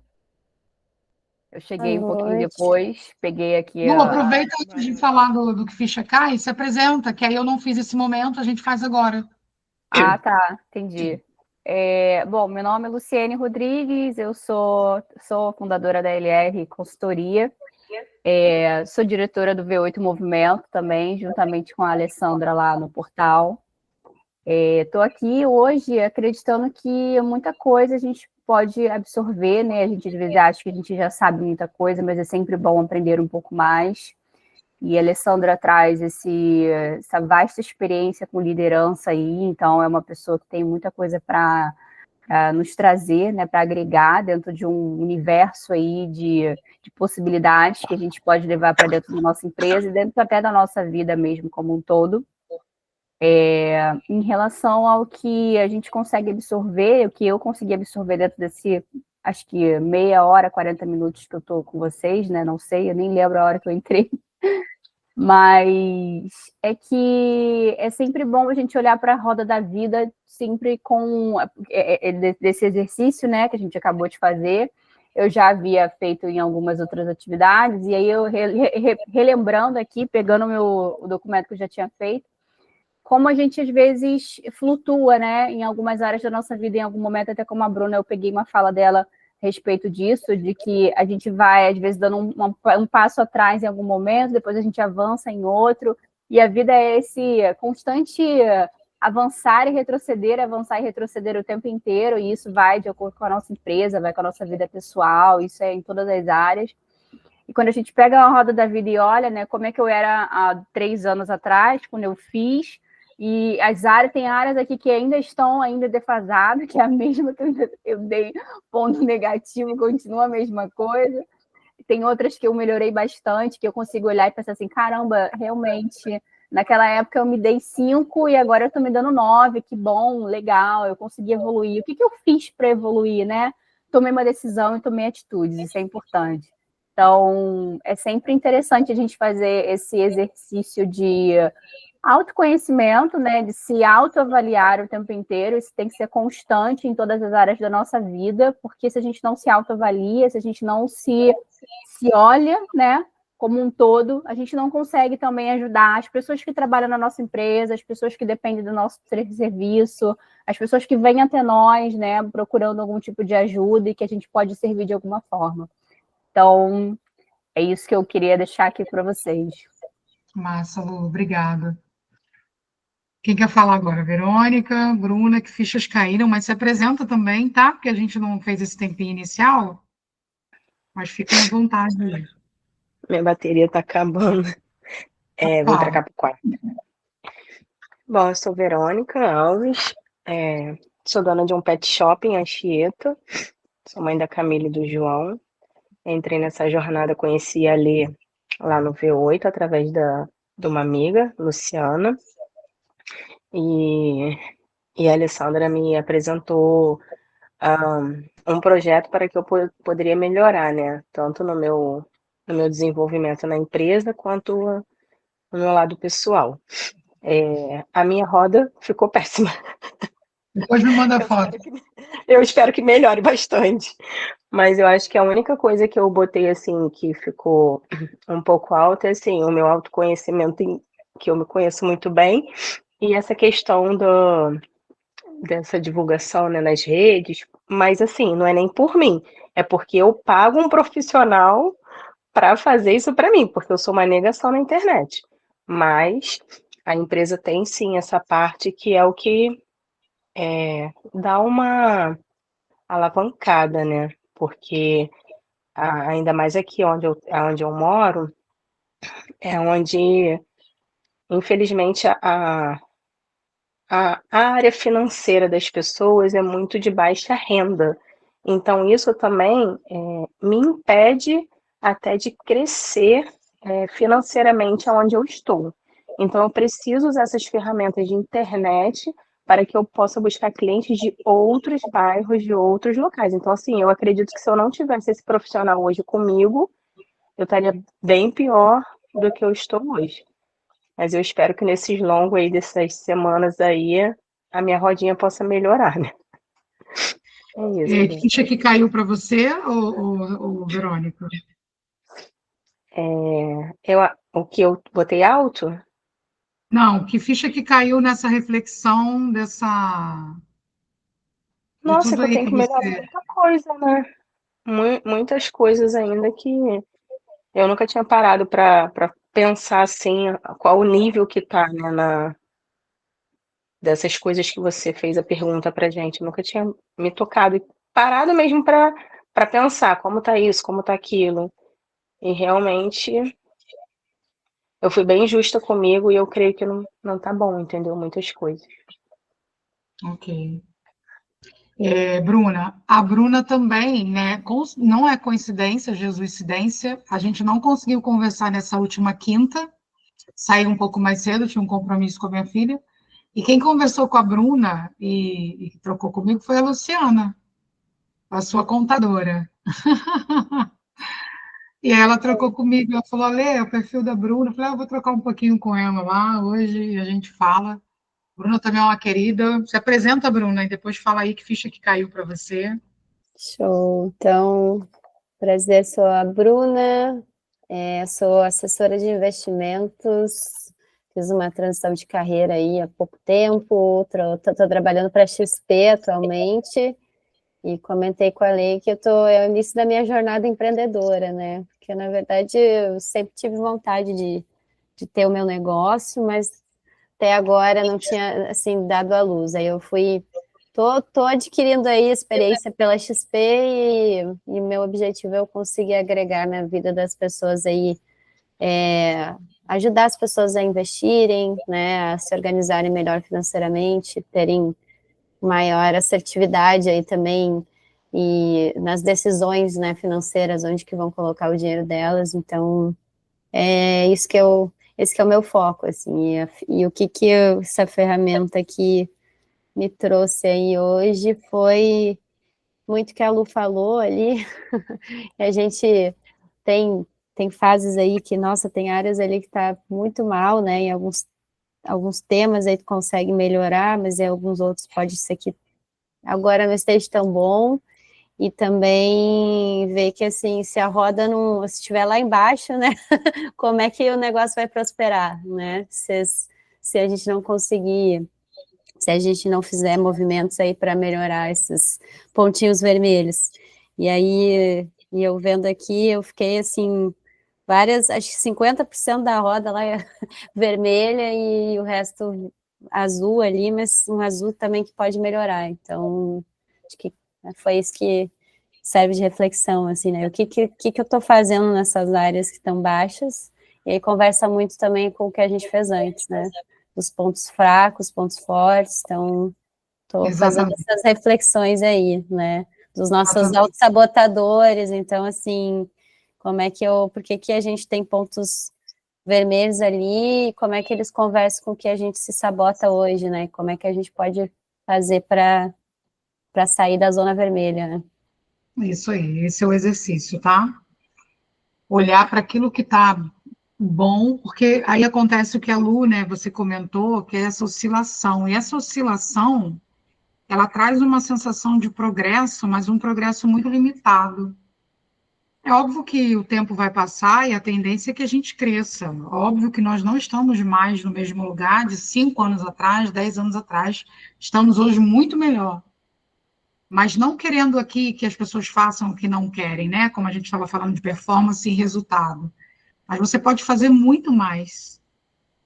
Eu Boa cheguei um pouquinho noite. depois, peguei aqui Lu, aproveita antes de falar do que ficha cai, se apresenta, que aí eu não fiz esse momento, a gente faz agora. Ah, tá, entendi. Bom, meu nome é Luciene Rodrigues, eu sou fundadora da LR Consultoria, sou diretora do V8 Movimento também, juntamente com a Alessandra lá no portal. Estou aqui hoje acreditando que muita coisa a gente pode absorver, né? A gente às vezes acha que a gente já sabe muita coisa, mas é sempre bom aprender um pouco mais. E a Alessandra traz essa vasta experiência com liderança aí, então é uma pessoa que tem muita coisa para nos trazer, né, para agregar dentro de um universo aí de possibilidades que a gente pode levar para dentro da nossa empresa e dentro até da nossa vida mesmo como um todo. Em relação ao que a gente consegue absorver, o que eu consegui absorver dentro desse, acho que meia hora, 40 minutos que eu estou com vocês, né? Não sei, eu nem lembro a hora que eu entrei. Mas é que é sempre bom a gente olhar para a roda da vida sempre com desse exercício, né, que a gente acabou de fazer. Eu já havia feito em algumas outras atividades, e aí eu relembrando aqui, pegando o documento que eu já tinha feito, como a gente às vezes flutua, né, em algumas áreas da nossa vida, em algum momento, até como a Bruna, eu peguei uma fala dela a respeito disso, de que a gente vai, às vezes, dando um passo atrás em algum momento, depois a gente avança em outro, e a vida é esse constante avançar e retroceder o tempo inteiro, e isso vai de acordo com a nossa empresa, vai com a nossa vida pessoal, isso é em todas as áreas. E quando a gente pega a roda da vida e olha, né, como é que eu era há 3 anos atrás, quando eu fiz, e tem áreas aqui que ainda estão defasadas, que é a mesma que eu dei ponto negativo, continua a mesma coisa. Tem outras que eu melhorei bastante, que eu consigo olhar e pensar assim, caramba, realmente, naquela época eu me dei 5 e agora eu estou me dando 9, que bom, legal, eu consegui evoluir. O que eu fiz para evoluir, né? Tomei uma decisão e tomei atitudes, isso é importante. Então, é sempre interessante a gente fazer esse exercício de autoconhecimento, né, de se autoavaliar o tempo inteiro. Isso tem que ser constante em todas as áreas da nossa vida, porque se a gente não se autoavalia, se a gente não se olha, né, como um todo, a gente não consegue também ajudar as pessoas que trabalham na nossa empresa, as pessoas que dependem do nosso serviço, as pessoas que vêm até nós, né, procurando algum tipo de ajuda e que a gente pode servir de alguma forma. Então, é isso que eu queria deixar aqui para vocês. Massa, Lu, obrigada. Quem quer falar agora? Verônica, Bruna, que fichas caíram, mas se apresenta também, tá? Porque a gente não fez esse tempinho inicial, mas fiquem à vontade. Minha bateria tá acabando. Vim pra cá pro quarto. Bom, eu sou Verônica Alves, sou dona de um pet shop em Anchieta, sou mãe da Camila e do João. Entrei nessa jornada, conheci a Lê lá no V8, através de uma amiga, Luciana, e a Alessandra me apresentou um projeto para que eu poderia melhorar, né? Tanto no meu desenvolvimento na empresa, quanto no meu lado pessoal. A minha roda ficou péssima. Depois me manda foto. Eu espero que melhore bastante. Mas eu acho que a única coisa que eu botei, assim, que ficou um pouco alta é, assim, o meu autoconhecimento, que eu me conheço muito bem, e essa questão dessa divulgação, né, nas redes. Mas, assim, não é nem por mim, é porque eu pago um profissional para fazer isso para mim, porque eu sou uma negação na internet. Mas a empresa tem, sim, essa parte que é o que dá uma alavancada, né? Porque ainda mais aqui onde eu moro, é onde, infelizmente, a área financeira das pessoas é muito de baixa renda. Então, isso também me impede até de crescer financeiramente aonde eu estou. Então, eu preciso usar essas ferramentas de internet para que eu possa buscar clientes de outros bairros, de outros locais. Então, assim, eu acredito que se eu não tivesse esse profissional hoje comigo, eu estaria bem pior do que eu estou hoje. Mas eu espero que nesses longos aí, dessas semanas aí, a minha rodinha possa melhorar, né? É isso. Que ficha que caiu para você, ou Verônica? O que eu botei alto? Não, que ficha que caiu nessa reflexão de Nossa, tudo que eu aí tenho que que melhorar você... muita coisa, né? Muitas coisas ainda que eu nunca tinha parado para pensar assim, qual o nível que tá, né, dessas coisas que você fez a pergunta pra gente. Eu nunca tinha me tocado e parado mesmo para pensar como tá isso, como tá aquilo. E realmente eu fui bem justa comigo e eu creio que não tá bom, entendeu? Muitas coisas. Ok. Bruna, a Bruna também, né? Não é coincidência, jesuicidência. A gente não conseguiu conversar nessa última quinta, saí um pouco mais cedo, tinha um compromisso com a minha filha. E quem conversou com a Bruna e trocou comigo foi a Luciana, a sua contadora. E aí ela trocou comigo, ela falou, Lê, o perfil da Bruna. Eu falei, eu vou trocar um pouquinho com ela lá hoje e a gente fala. Bruna também é uma querida. Se apresenta, Bruna, e depois fala aí que ficha que caiu para você. Show. Então, prazer, sou a Bruna, sou assessora de investimentos, fiz uma transição de carreira aí há pouco tempo, estou trabalhando para a XP atualmente, e comentei com a Lei que é o início da minha jornada empreendedora, né? Porque, na verdade, eu sempre tive vontade de ter o meu negócio, mas até agora não tinha, assim, dado à luz. Aí eu tô adquirindo aí experiência pela XP e meu objetivo é eu conseguir agregar na vida das pessoas aí, ajudar as pessoas a investirem, né, a se organizarem melhor financeiramente, terem maior assertividade aí também e nas decisões, né, financeiras, onde que vão colocar o dinheiro delas. Então, esse que é o meu foco, assim, e o que essa ferramenta aqui me trouxe aí hoje foi muito que a Lu falou ali. A gente tem, tem fases aí que, nossa, tem áreas ali que tá muito mal, né? Em alguns temas aí tu consegue melhorar, mas em alguns outros pode ser que agora não esteja tão bom. E também ver que, assim, se a roda não, se estiver lá embaixo, né? Como é que o negócio vai prosperar, né? Se a gente não conseguir, se a gente não fizer movimentos aí para melhorar esses pontinhos vermelhos. E aí, e eu vendo aqui, eu fiquei assim, acho que 50% da roda lá é vermelha e o resto azul ali, mas um azul também que pode melhorar. Então, acho que foi isso que serve de reflexão, assim, né? O que eu estou fazendo nessas áreas que estão baixas? E aí conversa muito também com o que a gente fez antes, né? Os pontos fracos, pontos fortes. Então, estou fazendo Exatamente. essas reflexões aí, né? Dos nossos Exatamente. autossabotadores. Então, assim, por que a gente tem pontos vermelhos ali? Como é que eles conversam com o que a gente se sabota hoje, né? Como é que a gente pode fazer para sair da zona vermelha, né? Isso aí, esse é o exercício, tá? Olhar para aquilo que está bom, porque aí acontece o que a Lu, né, você comentou, que é essa oscilação. E essa oscilação, ela traz uma sensação de progresso, mas um progresso muito limitado. É óbvio que o tempo vai passar e a tendência é que a gente cresça. Óbvio que nós não estamos mais no mesmo lugar de 5 anos atrás, 10 anos atrás. Estamos hoje muito melhor. Mas não querendo aqui que as pessoas façam o que não querem, né? Como a gente estava falando de performance e resultado. Mas você pode fazer muito mais.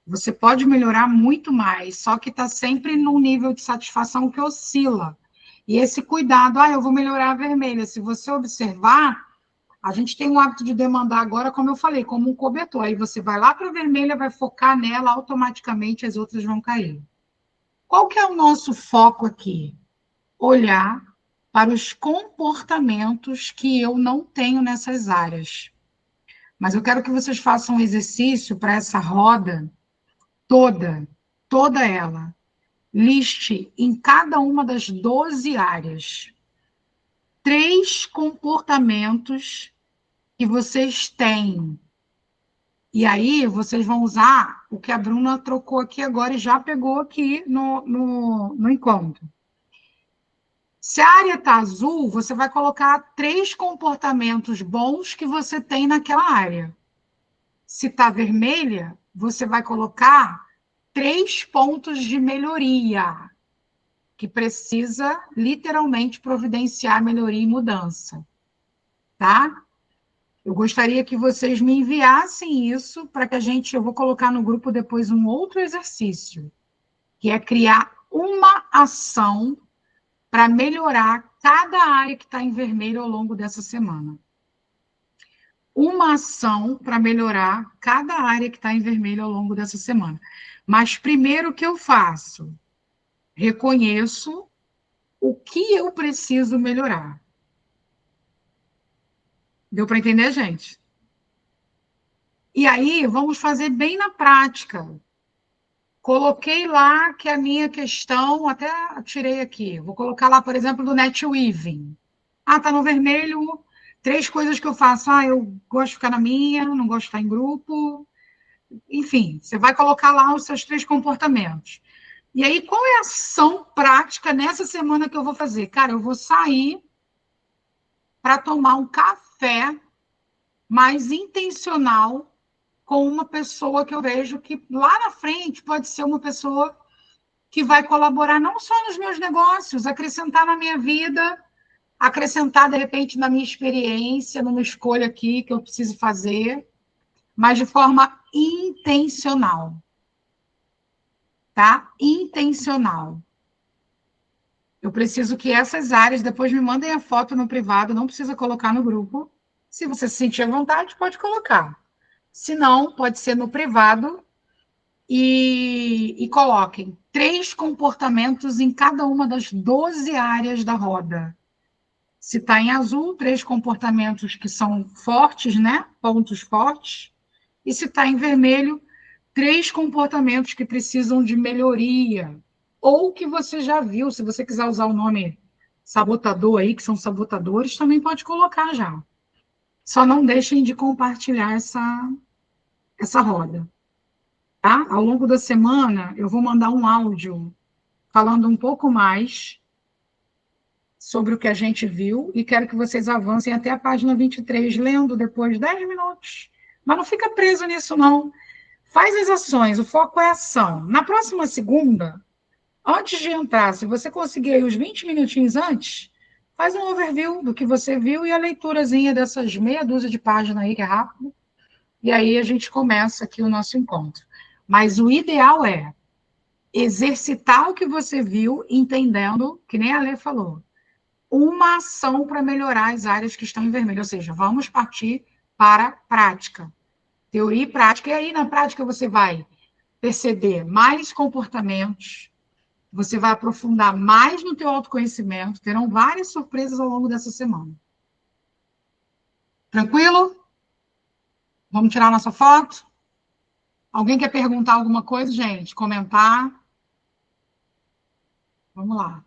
Você pode melhorar muito mais, só que está sempre num nível de satisfação que oscila. E esse cuidado, eu vou melhorar a vermelha. Se você observar, a gente tem o hábito de demandar agora, como eu falei, como um cobertor. Aí você vai lá para a vermelha, vai focar nela, automaticamente as outras vão cair. Qual que é o nosso foco aqui? Olhar para os comportamentos que eu não tenho nessas áreas. Mas eu quero que vocês façam um exercício para essa roda toda ela. Liste em cada uma das 12 áreas 3 comportamentos que vocês têm. E aí vocês vão usar o que a Bruna trocou aqui agora e já pegou aqui no encontro. Se a área está azul, você vai colocar 3 comportamentos bons que você tem naquela área. Se está vermelha, você vai colocar 3 pontos de melhoria, que precisa literalmente providenciar melhoria e mudança, tá? Eu gostaria que vocês me enviassem isso para que eu vou colocar no grupo depois um outro exercício, que é criar uma ação para melhorar cada área que está em vermelho ao longo dessa semana. Uma ação para melhorar cada área que está em vermelho ao longo dessa semana. Mas primeiro o que eu faço? Reconheço o que eu preciso melhorar. Deu para entender, gente? E aí, vamos fazer bem na prática. Coloquei lá que a minha questão, até tirei aqui, vou colocar lá, por exemplo, do NetWeaving. Ah, tá no vermelho, 3 coisas que eu faço. Ah, eu gosto de ficar na minha, não gosto de estar em grupo. Enfim, você vai colocar lá os seus 3 comportamentos. E aí, qual é a ação prática nessa semana que eu vou fazer? Cara, eu vou sair para tomar um café mais intencional com uma pessoa que eu vejo que lá na frente pode ser uma pessoa que vai colaborar não só nos meus negócios, acrescentar na minha vida, acrescentar, de repente, na minha experiência, numa escolha aqui que eu preciso fazer, mas de forma intencional. Tá? Intencional. Eu preciso que essas áreas, depois me mandem a foto no privado, não precisa colocar no grupo. Se você se sentir à vontade, pode colocar. Se não, pode ser no privado e coloquem 3 comportamentos em cada uma das 12 áreas da roda. Se está em azul, 3 comportamentos que são fortes, né? Pontos fortes. E se está em vermelho, 3 comportamentos que precisam de melhoria. Ou que você já viu, se você quiser usar o nome sabotador aí, que são sabotadores, também pode colocar já. Só não deixem de compartilhar essa roda. Tá? Ao longo da semana, eu vou mandar um áudio falando um pouco mais sobre o que a gente viu e quero que vocês avancem até a página 23, lendo depois 10 minutos. Mas não fica preso nisso, não. Faz as ações, o foco é a ação. Na próxima segunda, antes de entrar, se você conseguir aí os 20 minutinhos antes, faz um overview do que você viu e a leiturazinha dessas meia dúzia de páginas aí, que é rápido. E aí a gente começa aqui o nosso encontro. Mas o ideal é exercitar o que você viu, entendendo, que nem a Lê falou, uma ação para melhorar as áreas que estão em vermelho. Ou seja, vamos partir para a prática. Teoria e prática. E aí, na prática, você vai perceber mais comportamentos, você vai aprofundar mais no teu autoconhecimento, terão várias surpresas ao longo dessa semana. Tranquilo? Vamos tirar nossa foto? Alguém quer perguntar alguma coisa, gente? Comentar? Vamos lá.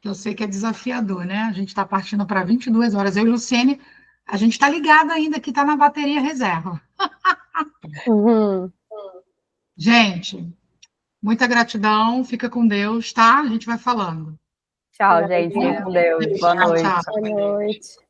Eu sei que é desafiador, né? A gente está partindo para 22 horas. Eu e Luciene, a gente está ligado ainda, que está na bateria reserva. Uhum. Gente, muita gratidão. Fica com Deus, tá? A gente vai falando. Tchau, gente. Fique com Deus. Boa noite. Tchau. Boa noite.